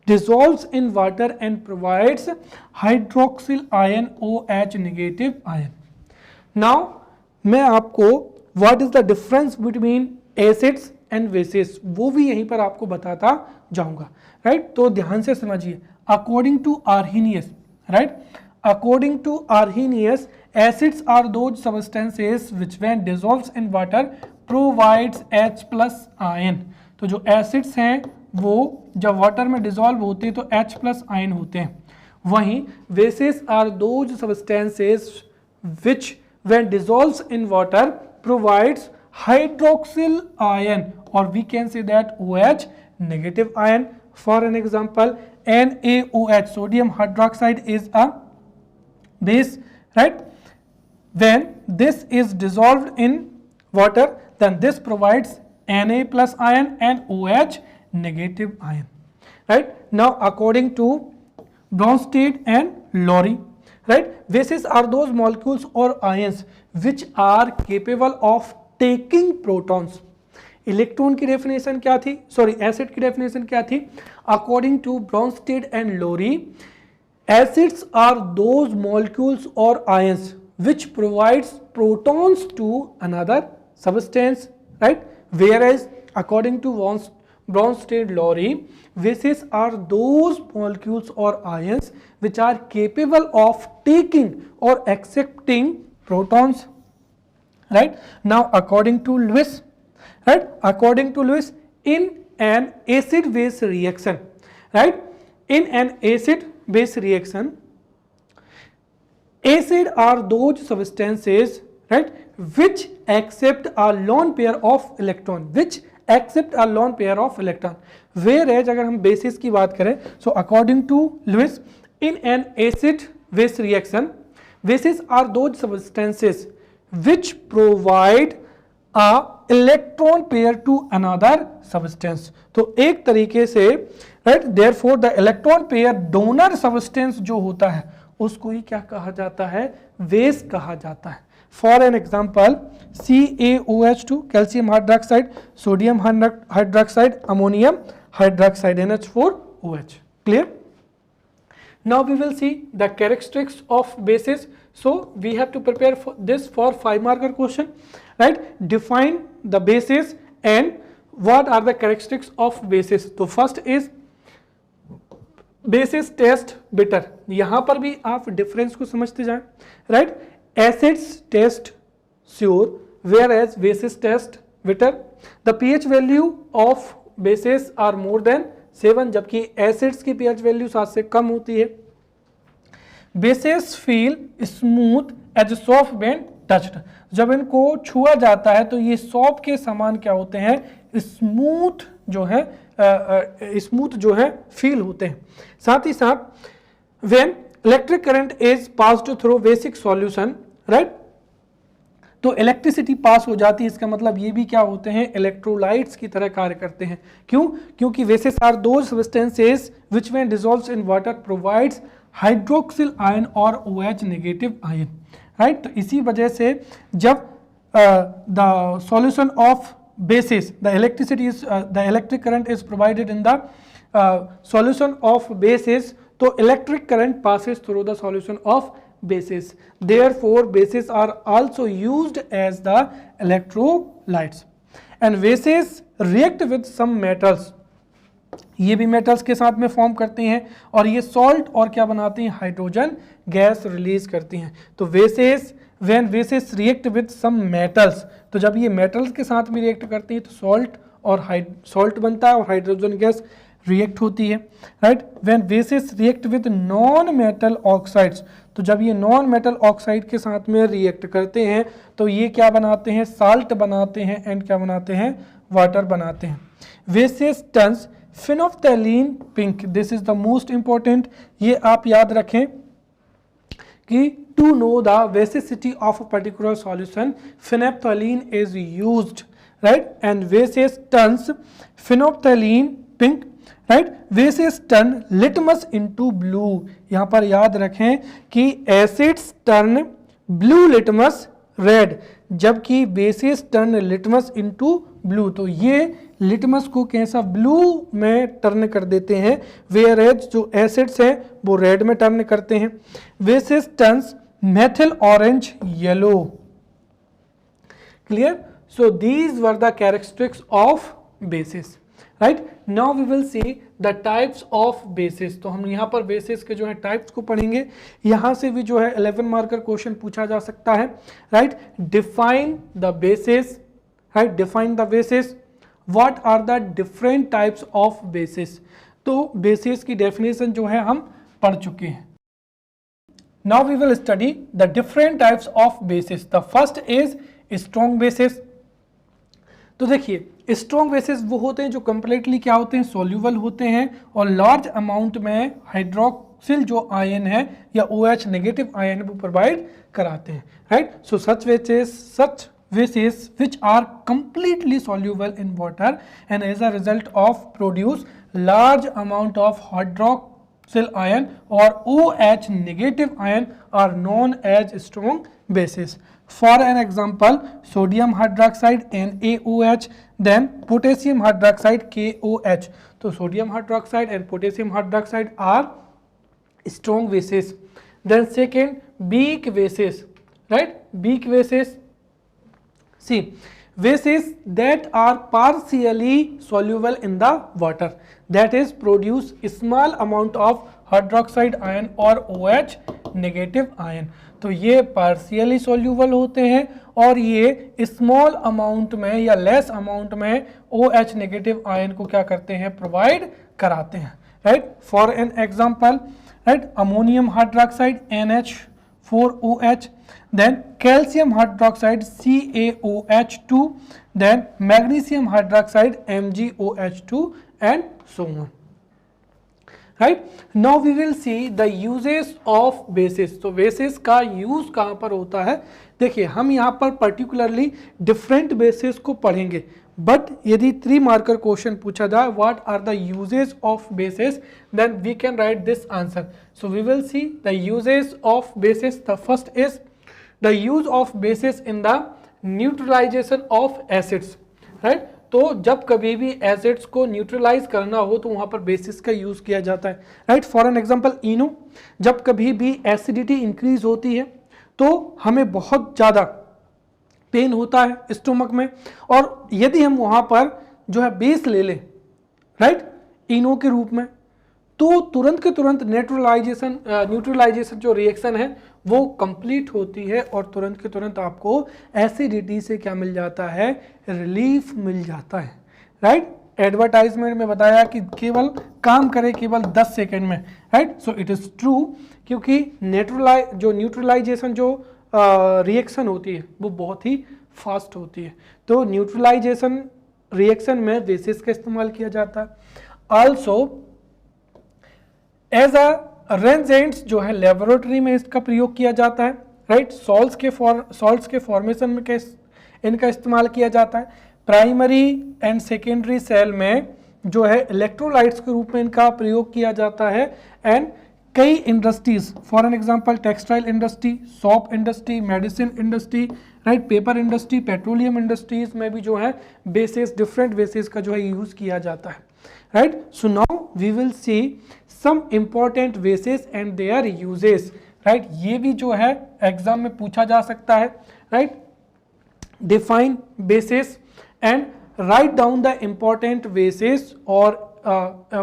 dissolves in water and provides hydroxyl ion OH negative ion. Now मैं आपको what is the difference between acids and bases वो भी यहीं पर आपको बताता जाऊंगा, right? तो ध्यान से समझिए. According to Arrhenius, right? According to Arrhenius, acids are those substances which when dissolves in water provides H plus ion. तो जो acids हैं वो जब वाटर में डिजोल्व होते हैं तो H plus ion होते हैं. वहीं bases are those substances which when dissolves in water provides hydroxyl ion or we can say that OH negative ion. For an example, NaOH, sodium hydroxide is a base, right? When this is dissolved in water, then this provides Na plus ion and OH negative ion, right? Now according to Bronsted and Lowry, right, bases are those molecules or ions which are capable of taking protons. Electron की definition क्या थी, sorry acid की definition क्या थी? According to Bronsted and Lowry, acids are those molecules और ions which provides protons to another substance, right? Whereas according to Bronsted-Lowry, bases are those molecules or ions which are capable of taking or accepting protons, right? Now according to Lewis, right, according to Lewis, in an acid base reaction, right, in an acid base reaction, acid are those substances, right, which accept a lone pair of electron, which accept a lone pair of electron. Whereas अगर हम bases की बात करें, so according to Lewis, in an acid base reaction, bases are those substances which provide a electron pair to another substance. तो एक तरीके से, right, therefore the electron pair donor substance जो होता है उसको ही क्या कहा जाता है? बेस कहा जाता है. For an example, CaOH2, calcium hydroxide, sodium hydroxide, ammonium hydroxide, NH4OH. Clear? Now we will see the characteristics of bases. So we have to prepare for this for 5-marker question, right? Define the bases and what are the characteristics of bases. So first is bases taste bitter. यहाँ पर भी आप difference को समझते जाएं, right? Acids taste sour, whereas bases taste bitter. The pH value of bases are more than 7, जबकि acids की pH value 7 से कम होती है. Bases feel smooth as soft when touched. जब इनको छुआ जाता है तो ये सॉफ्ट के समान क्या होते हैं? स्मूथ जो है फील होते हैं. साथ ही साथ when electric current is passed through basic solution, right, तो इलेक्ट्रिसिटी पास हो जाती है, इसका मतलब ये भी क्या होते हैं, इलेक्ट्रोलाइट्स की तरह कार्य करते हैं। क्यों? क्योंकि bases are those substances which when dissolves in water provides hydroxyl ion और OH नेगेटिव आयन, राइट। तो इसी वजह से जब the solution of bases, the electric current is provided in the solution of bases, so electric current passes through the solution of bases, therefore bases are also used as the electrolytes, and bases react with some metals, ये भी metals के साथ में form करते हैं और ये salt और क्या बनाते हैं, हाइड्रोजन गैस रिलीज करती हैं। तो bases when bases react with some metals, तो जब ये मेटल्स के साथ में रिएक्ट करती हैं तो सॉल्ट और सॉल्ट बनता है और हाइड्रोजन गैस रिएक्ट होती है, राइट। When bases react with non metal oxides, तो जब ये नॉन मेटल ऑक्साइड के साथ में रिएक्ट करते हैं तो ये क्या बनाते हैं, साल्ट बनाते हैं एंड क्या बनाते हैं, वाटर बनाते हैं। वेसेस turns phenolphthalein pink, this is the most important, ये आप याद रखें कि to know the basicity of a particular solution phenolphthalein is used, right, and bases turns phenolphthalein pink, right, bases turn litmus into blue, यहाँ पर याद रखें कि acids turn blue litmus red, जबकि basis turn litmus into blue, तो ये litmus को कैसा, ब्लू में टर्न कर देते हैं, वेयर एज जो एसिड्स हैं वो रेड में टर्न करते हैं। Bases turns methyl orange yellow, clear. So these were the characteristics of bases, right. Now we will see the types of bases, तो हम यहाँ पर बेसिस के जो है टाइप्स को पढ़ेंगे, यहाँ से भी जो है 11 मार्कर क्वेश्चन पूछा जा सकता है, right. Define the bases, right, define the bases, what are the different types of bases, तो बेसिस की डेफिनेशन जो है हम पढ़ चुके हैं। Now we will study the different types of bases. The first is strong bases, तो देखिए स्ट्रॉन्ग बेसिस वो होते हैं जो कंप्लीटली क्या होते हैं, सॉल्यूबल होते हैं और लार्ज अमाउंट में हाइड्रोक्सिल जो आयन है या OH नेगेटिव आयन वो प्रोवाइड कराते हैं, right. So such bases which are completely soluble in water and as a result of produce large amount of hydroxyl ion or OH negative ion are known as strong bases. For an example, sodium hydroxide NaOH, then potassium hydroxide KOH. So sodium hydroxide and potassium hydroxide are strong bases. Then second, weak bases, right? Weak bases. See, bases that are partially soluble in the water, that is produce small amount of hydroxide ion or OH negative ion. तो ये partially soluble होते हैं और ये small amount में या less amount में OH negative ion को क्या करते हैं, प्रोवाइड कराते हैं, right. For an example, right, ammonium hydroxide NH4OH, then calcium hydroxide CaOH2, then magnesium hydroxide MgOH2 and so on, right. Now we will see the uses of bases. तो bases का use कहाँ पर होता है, देखिए हम यहाँ पर particularly different bases को पढ़ेंगे, बट यदि 3 मार्कर क्वेश्चन पूछा जाए what are the uses of bases, then we can write this answer. So we will see the uses of bases. The first is the use of bases in the neutralization of acids, right. तो जब कभी भी acids को neutralise करना हो तो वहाँ पर बेसिस का यूज किया जाता है, राइट. फॉर एन एग्जांपल इनो, जब कभी भी एसिडिटी इंक्रीज होती है तो हमें बहुत ज़्यादा पेन होता है स्टोमक में, और यदि हम वहाँ पर जो है बेस ले लें, राइट, इनो के रूप में, तो तुरंत के तुरंत न्यूट्रलाइजेशन जो रिएक्शन है वो कंप्लीट होती है और तुरंत के तुरंत आपको एसिडिटी से क्या मिल जाता है, रिलीफ मिल जाता है, राइट. एडवर्टाइजमेंट में बताया कि केवल काम करे केवल 10 सेकेंड में, right. So it is true, क्योंकि न्यूट्रलाइजेशन जो रिएक्शन होती है वो बहुत ही फास्ट होती है. तो न्यूट्रलाइजेशन रिएक्शन में बेसिस का इस्तेमाल किया जाता है. आल्सो एज अ रेंजेंट्स जो है लेबोरेटरी में इसका प्रयोग किया जाता है, राइट, सॉल्ट्स के फॉर्मेशन में इनका इस्तेमाल किया जाता है। प्राइमरी एंड सेकेंडरी सेल में जो है इलेक्ट्रोलाइट्स के रूप में इनका प्रयोग किया जाता है। एंड कई industries, for an example textile industry, shop industry, medicine industry, right, paper industry, petroleum industries में भी जो है बेसिस, डिफरेंट बेसिस का जो है यूज किया जाता है। Right, so now we will see some important bases and their uses. Right, ये भी जो है एग्जाम में पूछा जा सकता है। Right, define basis and write down the important bases or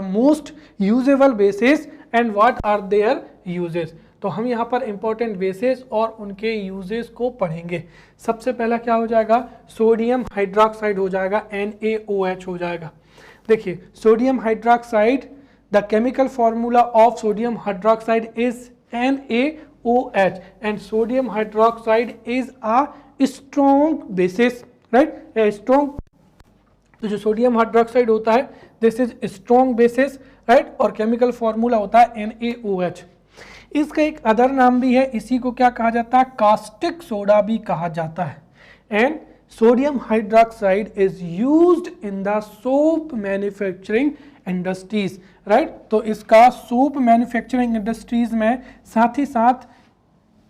most usable bases and what are their uses। तो हम यहाँ पर important bases और उनके uses को पढ़ेंगे। सबसे पहला क्या हो जाएगा, सोडियम हाइड्रोक्साइड हो जाएगा, NaOH हो जाएगा। देखिए sodium hydroxide, the chemical formula of sodium hydroxide is NaOH and sodium hydroxide is a strong basis, right, a strong। तो जो सोडियम हाइड्रोक्साइड होता है this is strong basis, right, और केमिकल फॉर्मूला होता है NaOH। इसका एक अदर नाम भी है, इसी को क्या कहा जाता है, कास्टिक सोडा भी कहा जाता है। And sodium hydroxide is used in the soap manufacturing industries, right, तो इसका सोप मैन्युफैक्चरिंग इंडस्ट्रीज में, साथ ही साथ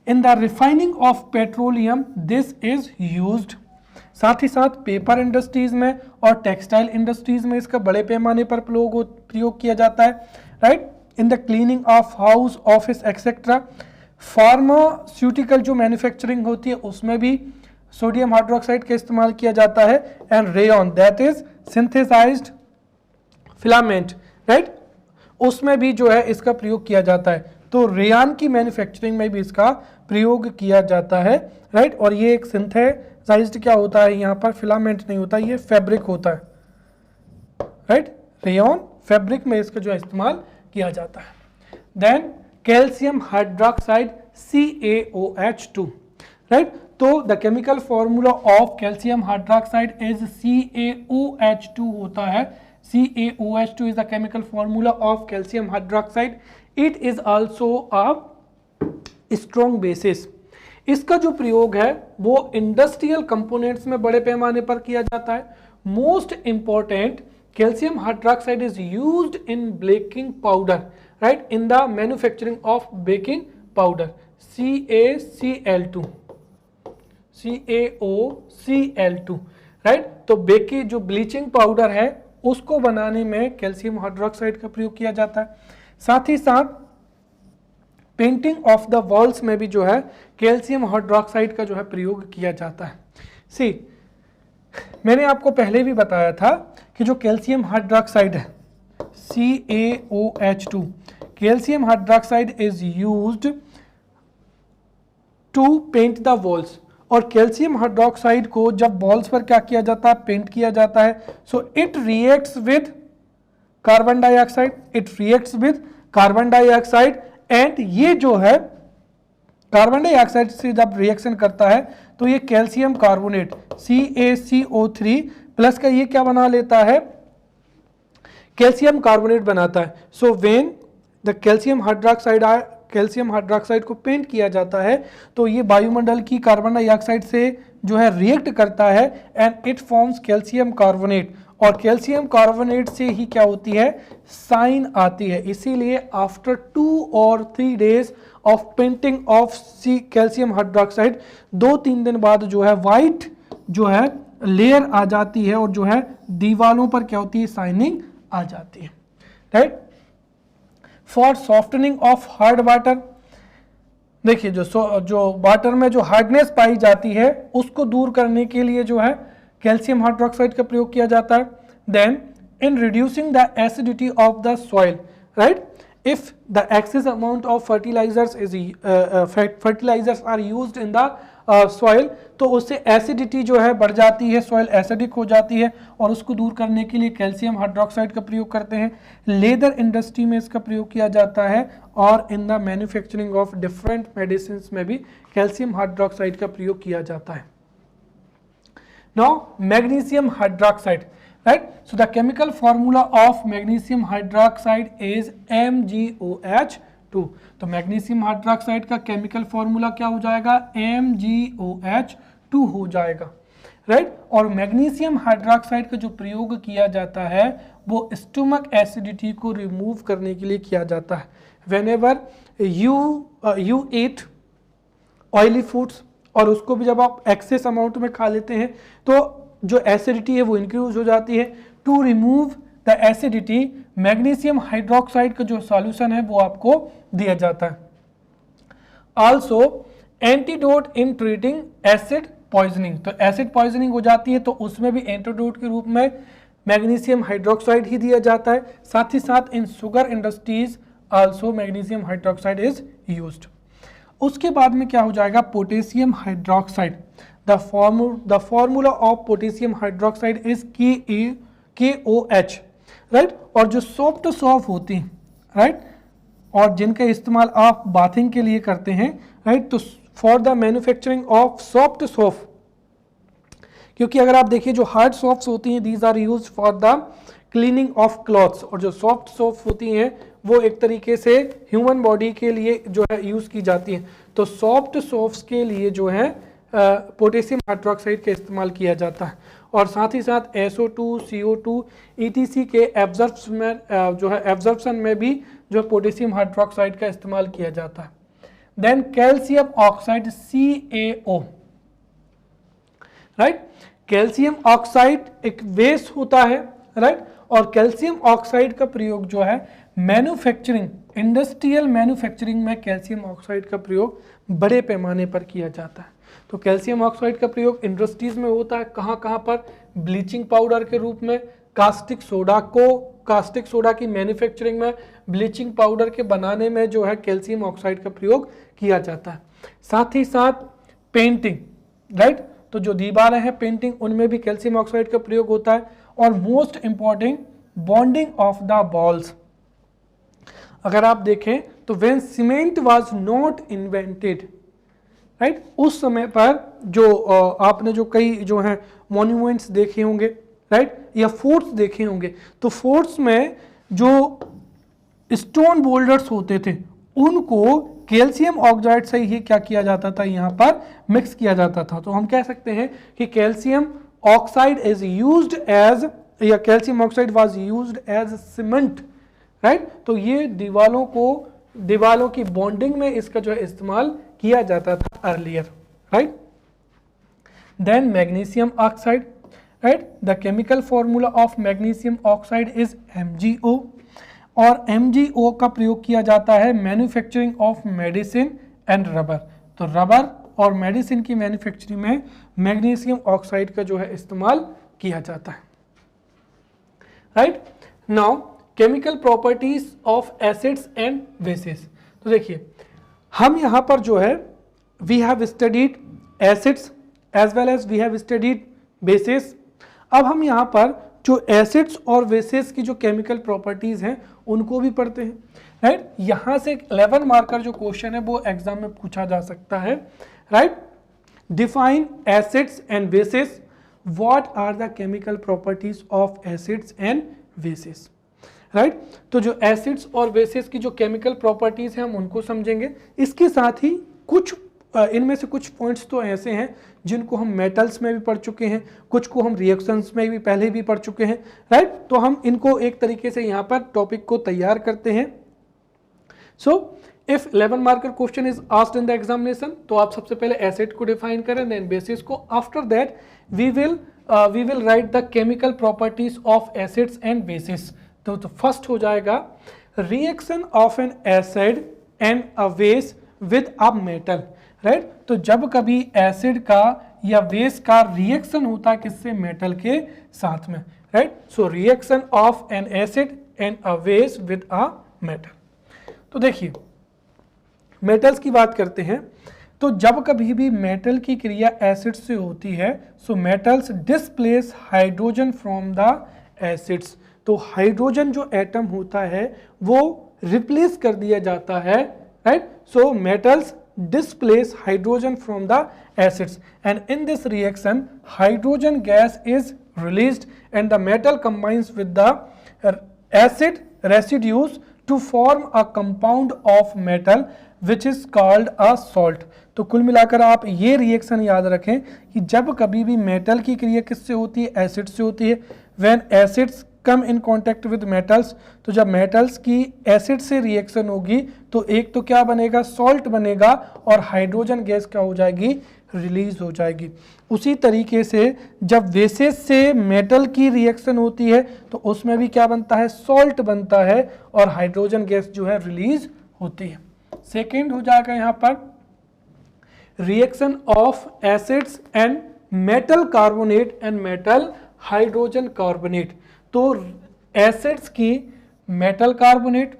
इन the refining of petroleum this is used, साथ ही साथ पेपर इंडस्ट्रीज में और टेक्सटाइल इंडस्ट्रीज में इसका बड़े पैमाने पर प्रयोग किया जाता है। Right, in the cleaning of house, office etcetera. Pharmaceutical जो मैन्युफैक्चरिंग होती है उसमें भी सोडियम हाइड्रोक्साइड का इस्तेमाल किया जाता है। And rayon, that is synthesized filament, right, उसमें भी जो है इसका प्रयोग किया जाता है। तो रेयान की मैन्युफैक्चरिंग में भी इसका प्रयोग किया जाता है। राइट, और ये एक सिंथेसाइज्ड क्या होता है, यहाँ पर फिलामेंट नहीं होता, ये फैब्रिक होता है। राइट, रेयन फैब्रिक में इसका जो है इस्तेमाल किया जाता है। Then calcium hydroxide CaOH2, right, तो the chemical formula of calcium hydroxide is CaOH2 होता है। CaOH2 is the chemical formula of calcium hydroxide. It is also a strong basis. इसका जो प्रयोग है वो इंडस्ट्रियल कंपोनेंट्स में बड़े पैमाने पर किया जाता है। Most important, calcium hydroxide is used in baking powder, right, in the manufacturing of baking powder, CaCl2, CaOCl2, right, तो बेकिंग जो ब्लीचिंग पाउडर है उसको बनाने में कैल्शियम हाइड्रोक्साइड का प्रयोग किया जाता है। साथ ही साथ पेंटिंग ऑफ द वॉल्स में भी जो है कैल्शियम हाइड्रोक्साइड का जो है प्रयोग किया जाता है। सी, मैंने आपको पहले भी बताया था कि जो कैल्शियम हाइड्रोक्साइड है CaOH2, calcium hydroxide is used to paint the walls. और कैल्शियम हाइड्रोक्साइड को जब बॉल्स पर क्या किया जाता है, पेंट किया जाता है। So it reacts with carbon dioxide, it reacts with carbon dioxide, and ये जो है कार्बन डाइऑक्साइड से जब रिएक्शन करता है तो ये कैल्शियम कार्बोनेट CaCO3 प्लस का ये क्या बना लेता है, कैल्शियम कार्बोनेट बनाता है। So when the calcium hydroxide को पेंट किया जाता है तो ये वायुमंडल की कार्बन डाइऑक्साइड से जो है रिएक्ट करता है and it forms calcium carbonate. और कैल्शियम कार्बोनेट से ही क्या होती है, साइन आती है। इसीलिए after 2 or 3 days of painting of calcium hydroxide, 2-3 दिन बाद जो है वाइट जो है लेयर आ जाती है और जो है दीवालों पर क्या होती है, साइनिंग आ जाती है। Right, for softening of hard water, देखिए जो वाटर में जो हार्डनेस पाई जाती है उसको दूर करने के लिए जो है कैल्शियम हाइड्रोक्साइड का प्रयोग किया जाता है। Then in reducing the acidity of the soil, right, if the excess amount of fertilizers are used in the soil, तो उससे एसिडिटी जो है बढ़ जाती है, सॉइल एसिडिक हो जाती है, और उसको दूर करने के लिए कैल्शियम हाइड्रोक्साइड का प्रयोग करते हैं। लेदर इंडस्ट्री में इसका प्रयोग किया जाता है और in the manufacturing of different medicine में भी कैल्शियम हाइड्रोक्साइड का प्रयोग किया जाता है। Now magnesium hydroxide, right, so the chemical formula of magnesium hydroxide is MgOH2, 2। तो मैग्नीशियम हाइड्रोक्साइड का केमिकल फॉर्मूला क्या हो जाएगा, MgOH2 हो जाएगा, राइट। और मैग्नीशियम हाइड्रोक्साइड का जो प्रयोग किया जाता है वो स्टमक एसिडिटी को रिमूव करने के लिए किया जाता है। Whenever you eat oily foods, और उसको भी जब आप एक्सेस अमाउंट में खा लेते हैं तो जो एसिडिटी है वो इंक्रीज हो जाती है। To remove the acidity, magnesium hydroxide का जो सॉल्यूशन है वो आपको दिया जाता है। Also antidote in treating acid poisoning, तो एसिड पॉइजनिंग हो जाती है तो उसमें भी एंटीडोट के रूप में मैग्नीशियम हाइड्रोक्साइड ही दिया जाता है। साथ ही साथ इन sugar industries also magnesium hydroxide is used. उसके बाद में क्या हो जाएगा, potassium hydroxide. The formula of potassium hydroxide is KOH, right. और जो सॉफ्ट सॉफ होती हैं, राइट, और जिनका इस्तेमाल आप बाथिंग के लिए करते हैं, राइट, तो for the manufacturing of soft soap, क्योंकि अगर आप देखिए जो हार्ड सॉफ्ट्स होती हैं these are use for the cleaning of clothes, और जो सॉफ्ट सॉफ्ट होती हैं वो एक तरीके से ह्यूमन बॉडी के लिए जो है यूज की जाती हैं। तो सॉफ्ट सॉफ्ट्स के लिए जो है पोटेशियम हाइड्रोक्साइड का इस्तेमाल किया जाता है। और साथ ही साथ SO2, CO2 ETC के एब्जॉर्प्शन में जो है एब्जॉर्प्शन में भी जो पोटेशियम हाइड्रोक्साइड का इस्तेमाल किया जाता है। Then calcium oxide CaO, right. Calcium oxide एक बेस होता है, राइट, और कैल्शियम ऑक्साइड का प्रयोग जो है मैन्युफैक्चरिंग, इंडस्ट्रियल मैन्युफैक्चरिंग में कैल्शियम ऑक्साइड का प्रयोग बड़े पैमाने पर किया जाता है। तो कैल्शियम ऑक्साइड का प्रयोग इंडस्ट्रीज में होता है, कहाँ कहाँ पर, ब्लीचिंग पाउडर के रूप में, कास्टिक सोडा की मैन्युफैक्चरिंग में, ब्लीचिंग पाउडर के बनाने में जो है कैल्शियम ऑक्साइड का प्रयोग किया जाता है। साथ ही साथ पेंटिंग, राइट, तो जो दीवारें हैं पेंटिंग उनमें भी कैल्शियम ऑक्साइड का प्रयोग होता है। और most important bonding of the balls, अगर आप देखें तो when cement was not invented, right, उस समय पर जो आपने जो कई जो है मॉन्यूमेंट्स देखे होंगे, राइट, या फोर्ट्स देखे होंगे, तो फोर्ट्स में जो स्टोन बोल्डर्स होते थे उनको कैल्शियम ऑक्साइड से ही क्या किया जाता था, यहाँ पर मिक्स किया जाता था। तो हम कह सकते हैं कि calcium oxide is used as, या calcium oxide was used as cement, right. तो ये दीवालों की बॉन्डिंग में इसका जो है इस्तेमाल किया जाता था earlier, right. Then magnesium oxide, right, the chemical formula of magnesium oxide is MgO, और MgO का प्रयोग किया जाता है manufacturing of medicine and rubber. तो रबर और मेडिसिन की मैन्युफैक्चरिंग में मैग्नीशियम ऑक्साइड का जो है इस्तेमाल किया जाता है, right. Now chemical properties of acids and bases. तो देखिए हम यहाँ पर जो है we have studied acids as well as we have studied basis. अब हम यहाँ पर जो एसिड्स और बेसिस की जो केमिकल प्रॉपर्टीज हैं उनको भी पढ़ते हैं, राइट। यहाँ से 11 मार्कर जो क्वेश्चन है वो एग्जाम में पूछा जा सकता है, right. Define acids and bases, what are the chemical properties of acids and bases, right. तो जो एसिड्स और बेसिस की जो केमिकल प्रॉपर्टीज हैं हम उनको समझेंगे। इसके साथ ही कुछ इनमें से कुछ पॉइंट्स तो ऐसे हैं जिनको हम मेटल्स में भी पढ़ चुके हैं, कुछ को हम रिएक्शंस में भी पहले भी पढ़ चुके हैं, राइट। तो हम इनको एक तरीके से यहाँ पर टॉपिक को तैयार करते हैं। So if 11 marker question is asked in the examination, तो आप सबसे पहले एसिड को डिफाइन करें, देन बेसिस को। After that we will write the chemical properties of acids and bases. तो फर्स्ट हो जाएगा reaction of an acid and a base with a metal, right. तो जब कभी एसिड का या बेस का रिएक्शन होता है किससे, मेटल के साथ में, right. So reaction of an acid and a base with a metal. तो देखिए मेटल्स की बात करते हैं, तो जब कभी भी मेटल की क्रिया एसिड से होती है, so metals displace hydrogen from the acids. तो हाइड्रोजन जो एटम होता है वो रिप्लेस कर दिया जाता है, right. So metals displace hydrogen from the acids, and in this reaction hydrogen gas is released and the metal combines with the acid residues to form a compound of metal which is called a salt. तो कुल मिलाकर आप ये reaction याद रखें कि जब कभी भी मेटल की क्रिया किससे होती है, एसिड से होती है। When acids come in contact with metals, तो जब मेटल्स की एसिड से रिएक्शन होगी तो एक तो क्या बनेगा, सॉल्ट बनेगा, और हाइड्रोजन गैस क्या हो जाएगी, रिलीज हो जाएगी। उसी तरीके से जब बेसिस से मेटल की रिएक्शन होती है तो उसमें भी क्या बनता है, सॉल्ट बनता है, और हाइड्रोजन गैस जो है रिलीज होती है। सेकेंड हो जाएगा यहाँ पर reaction of acids and metal carbonate and metal hydrogen carbonate. तो एसिड्स की metal carbonate,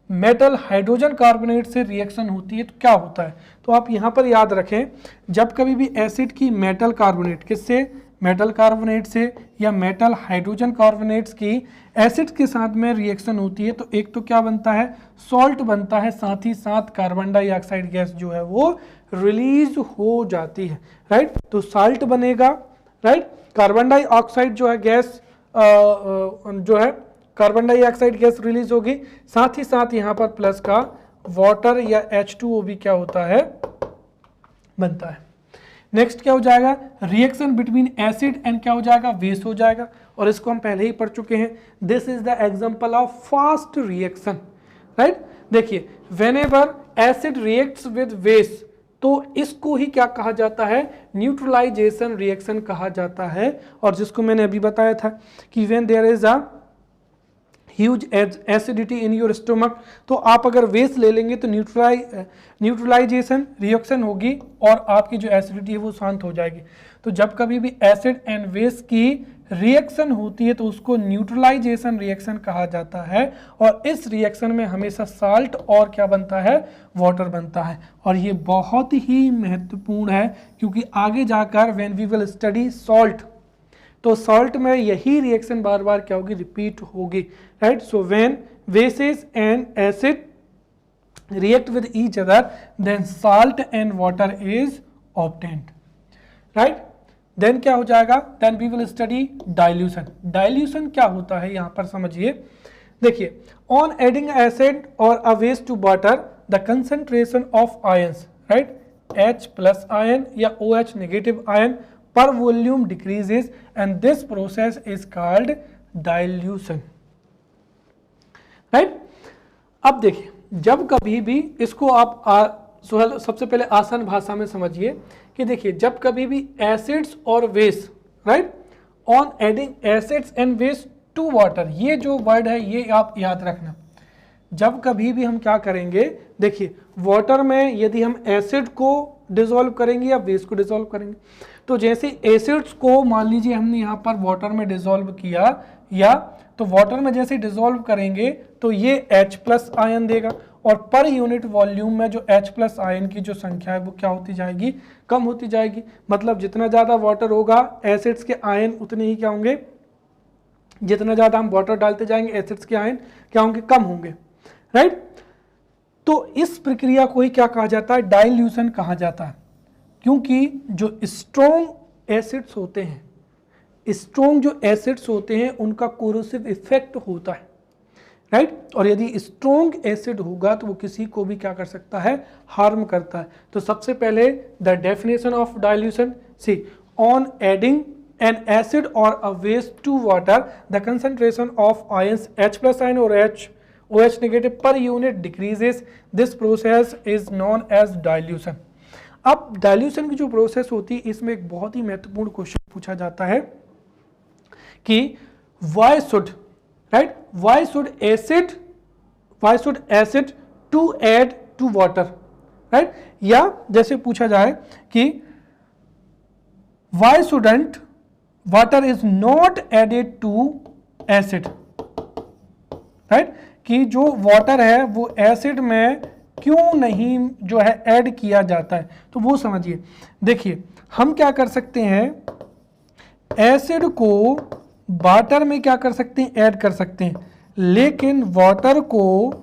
metal hydrogen carbonate से रिएक्शन होती है तो क्या होता है, तो आप यहाँ पर याद रखें, जब कभी भी एसिड की मेटल कार्बोनेट किससे, मेटल कार्बोनेट से, या मेटल हाइड्रोजन कार्बोनेट्स की एसिड के साथ में रिएक्शन होती है तो एक तो क्या बनता है, सॉल्ट बनता है, साथ ही साथ कार्बन डाइऑक्साइड गैस जो है वो रिलीज हो जाती है, राइट। तो साल्ट बनेगा, राइट। कार्बन डाइऑक्साइड जो है गैस जो है कार्बन डाइऑक्साइड गैस रिलीज होगी, साथ ही साथ यहाँ पर प्लस का वाटर या H2O भी क्या होता है, बनता है। नेक्स्ट क्या हो जाएगा, रिएक्शन बिटवीन एसिड एंड क्या हो जाएगा, बेस हो जाएगा, और इसको हम पहले ही पढ़ चुके हैं। This is the example of fast reaction, right. देखिए whenever acid reacts with base, तो इसको ही क्या कहा जाता है, न्यूट्रलाइजेशन रिएक्शन कहा जाता है। और जिसको मैंने अभी बताया था कि when there is a huge acidity in your stomach, तो आप अगर वेस्ट ले लेंगे तो न्यूट्रलाइजेशन रिएक्शन होगी और आपकी जो एसिडिटी है वो शांत हो जाएगी। तो जब कभी भी एसिड एंड वेस्ट की रिएक्शन होती है तो उसको न्यूट्रलाइजेशन रिएक्शन कहा जाता है, और इस रिएक्शन में हमेशा साल्ट और क्या बनता है, वाटर बनता है। और ये बहुत ही महत्वपूर्ण है क्योंकि आगे जाकर when we will study salt, तो सॉल्ट में यही रिएक्शन बार बार क्या होगी, रिपीट होगी, right. So when bases and acid react with each other then salt and water is obtained, right. Then क्या हो जाएगा, then we will study dilution. Dilution क्या होता है यहाँ पर समझिए। देखिए ऑन एडिंग एसिड और a base to water the concentration of ions, right, H plus ion या OH negative ion per volume decreases and this process is called dilution, right। अब देखिए जब कभी भी इसको आप सबसे पहले आसान भाषा में समझिए कि देखिए जब कभी भी एसिड्स और base, right, on adding acids and base to water, ये जो वर्ड है ये आप याद रखना। जब कभी भी हम क्या करेंगे, देखिए वाटर में यदि हम एसिड को डिसॉल्व करेंगे या बेस को डिसॉल्व करेंगे, तो जैसे एसिड्स को मान लीजिए हमने यहाँ पर वाटर में डिसॉल्व किया, या तो वाटर में जैसे डिसॉल्व करेंगे तो ये H प्लस आयन देगा, और पर यूनिट वॉल्यूम में जो H प्लस आयन की जो संख्या है वो क्या होती जाएगी, कम होती जाएगी। मतलब जितना ज़्यादा वाटर होगा एसिड्स के आयन उतने ही क्या होंगे, जितना ज़्यादा हम वाटर डालते जाएंगे एसिड्स के आयन क्या होंगे, कम होंगे, राइट। तो इस प्रक्रिया को ही क्या कहा जाता है, डाइल्यूशन कहा जाता है। क्योंकि जो स्ट्रॉन्ग एसिड्स होते हैं, स्ट्रॉन्ग जो एसिड्स होते हैं उनका कोरोसिव इफेक्ट होता है, राइट। और यदि स्ट्रॉन्ग एसिड होगा तो वो किसी को भी क्या कर सकता है, हार्म करता है। तो सबसे पहले the definition of dilution, see on adding an acid और a base to water the concentration of ions H plus ion और OH negative per unit decreases, this process is known as dilution. अब dilution की जो process होती है इसमें एक बहुत ही महत्वपूर्ण क्वेश्चन पूछा जाता है कि why should, right, why should acid to add to water, right. या जैसे पूछा जाए कि why shouldn't water is not added to acid, right, कि जो वाटर है वो एसिड में क्यों नहीं जो है ऐड किया जाता है। तो वो समझिए, देखिए हम क्या कर सकते हैं, एसिड को वाटर में क्या कर सकते हैं, ऐड कर सकते हैं, लेकिन वाटर को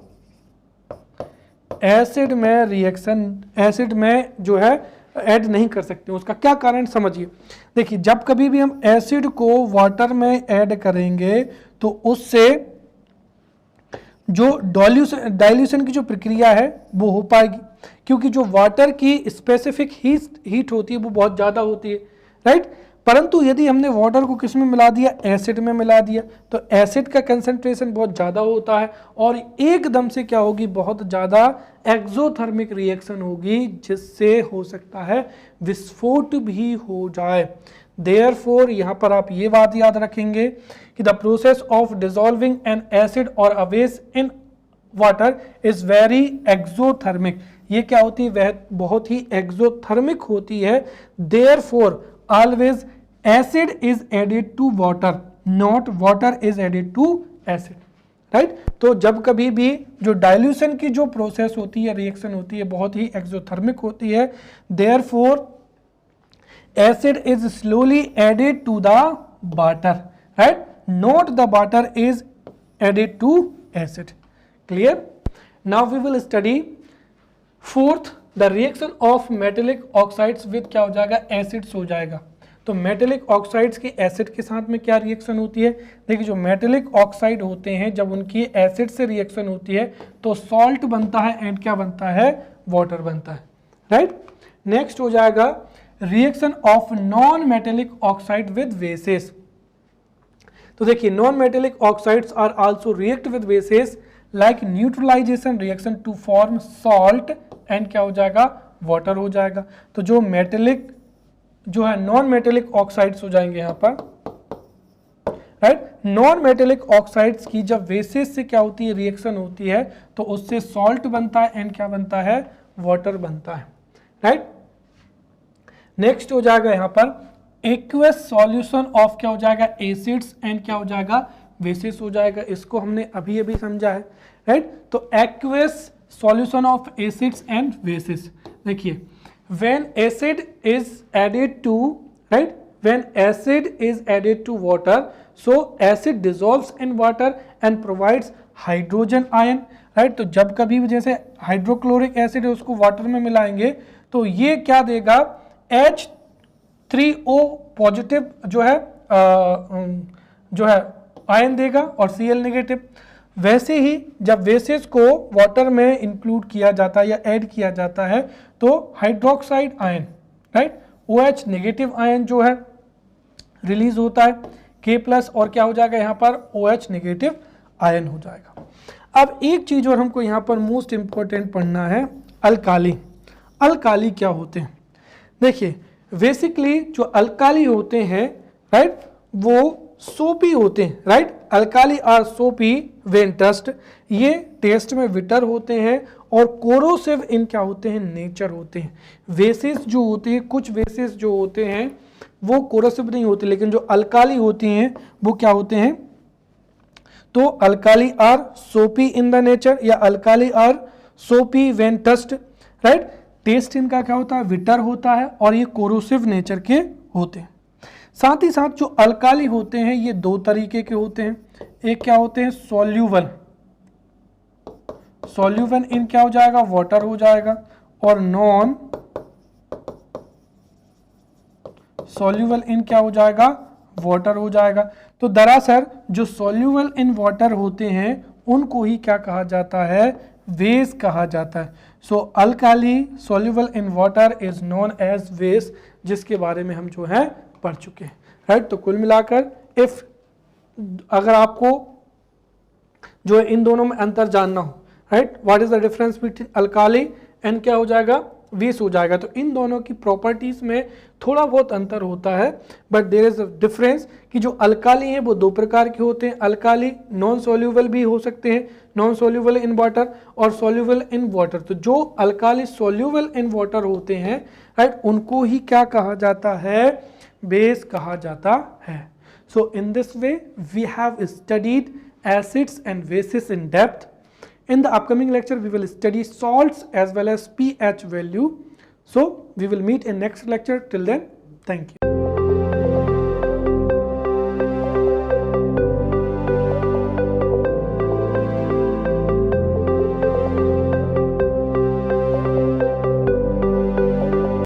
एसिड में जो है ऐड नहीं कर सकते। उसका क्या कारण समझिए। देखिए जब कभी भी हम एसिड को वाटर में ऐड करेंगे तो उससे जो डाइल्यूशन की जो प्रक्रिया है वो हो पाएगी, क्योंकि जो वाटर की स्पेसिफिक हीट होती है वो बहुत ज़्यादा होती है, राइट। परंतु यदि हमने वाटर को किस में मिला दिया, एसिड में मिला दिया, तो एसिड का कंसंट्रेशन बहुत ज़्यादा होता है और एकदम से क्या होगी, बहुत ज़्यादा एक्सोथर्मिक रिएक्शन होगी, जिससे हो सकता है विस्फोट भी हो जाए। देयरफॉर यहाँ पर आप ये बात याद रखेंगे कि the process of dissolving an acid और a base in water is very exothermic. ये क्या होती है, वह बहुत ही एक्सोथर्मिक होती है। Therefore always acid is added to water, not water is added to acid, right. तो जब कभी भी जो डाइल्यूशन की जो प्रोसेस होती है, रिएक्शन होती है, बहुत ही एक्सोथर्मिक होती है। Therefore acid is slowly added to the water, right, not the water is added to acid. Clear? Now we will study fourth, the reaction of metallic oxides with क्या हो जाएगा, acids हो जाएगा। तो मेटेलिक ऑक्साइड्स की acid के साथ में क्या रिएक्शन होती है, देखिए जो मेटेलिक ऑक्साइड होते हैं जब उनकी एसिड से रिएक्शन होती है तो सॉल्ट बनता है एंड क्या बनता है, वाटर बनता है, राइट। नेक्स्ट हो जाएगा reaction of non metallic oxide with bases. तो देखिए non metallic oxides are also react with bases like neutralization reaction to form salt and क्या हो जाएगा, वाटर हो जाएगा। तो जो मेटेलिक जो है नॉन मेटेलिक ऑक्साइड्स हो जाएंगे यहाँ पर, राइट। नॉन मेटेलिक ऑक्साइड्स की जब बेसेस से क्या होती है, रिएक्शन होती है, तो उससे सॉल्ट बनता है एंड क्या बनता है, वाटर बनता है, राइट। नेक्स्ट हो जाएगा यहाँ पर एक्वस सॉल्यूशन ऑफ क्या हो जाएगा, एसिड्स एंड क्या हो जाएगा, बेसिस हो जाएगा। इसको हमने अभी अभी समझा है, राइट। तो aqueous solution of acids and bases, देखिए when acid is added to, right, when acid is added to water, so acid dissolves in water and provides hydrogen ion, right. तो जब कभी भी जैसे हाइड्रोक्लोरिक एसिड है उसको water में मिलाएंगे तो ये क्या देगा, H3O पॉजिटिव जो है आयन देगा और Cl नेगेटिव। वैसे ही जब बेसिस को वाटर में इंक्लूड किया जाता है या ऐड किया जाता है तो hydroxide ion, right, OH negative ion जो है रिलीज होता है K+ और क्या हो जाएगा यहाँ पर, OH नेगेटिव आयन हो जाएगा। अब एक चीज और हमको यहाँ पर मोस्ट इंपॉर्टेंट पढ़ना है, अल्काली। अल्काली क्या होते हैं, देखिए बेसिकली जो अल्काली होते हैं, राइट, वो सोपी होते हैं, राइट। अल्काली आर सोपी व्हेन टेस्ट, ये टेस्ट में विटर होते हैं और कोरोसिव इन क्या होते हैं, नेचर होते हैं। बेसिस जो होते हैं, कुछ बेसिस जो होते हैं वो कोरोसिव नहीं होते, लेकिन जो अल्काली होती हैं वो क्या होते हैं, तो अल्काली आर सोपी इन द नेचर या अल्काली आर सोपी व्हेन टेस्ट, राइट। टेस्ट इनका क्या होता है, विटर होता है और ये कोरोसिव नेचर के होते हैं। साथ ही साथ जो अल्काली होते हैं ये दो तरीके के होते हैं, एक क्या होते हैं, सॉल्यूबल, सॉल्यूबल इन क्या हो जाएगा, वाटर हो जाएगा, और नॉन सॉल्यूबल इन क्या हो जाएगा, वाटर हो जाएगा। तो दरअसल जो सॉल्यूबल इन वाटर होते हैं उनको ही क्या कहा जाता है, बेस कहा जाता है। So alkali soluble in water is known as base, जिसके बारे में हम जो है पढ़ चुके हैं, राइट। तो कुल मिलाकर इफ अगर आपको जो है इन दोनों में अंतर जानना हो, right, what is the difference between alkali and क्या हो जाएगा, बेस हो जाएगा। तो इन दोनों की प्रॉपर्टीज में थोड़ा बहुत अंतर होता है, but there is a difference कि जो अल्काली हैं वो दो प्रकार के होते हैं। अल्काली नॉन सॉल्यूबल भी हो सकते हैं, नॉन सॉल्यूबल इन वाटर और सॉल्यूबल इन वाटर। तो जो अल्काली सॉल्यूबल इन वाटर होते हैं, राइट, उनको ही क्या कहा जाता है, बेस कहा जाता है। So in this way we have studied acids and bases in depth. In the upcoming lecture we will study salts as well as pH value. So we will meet in next lecture. Till then, thank you.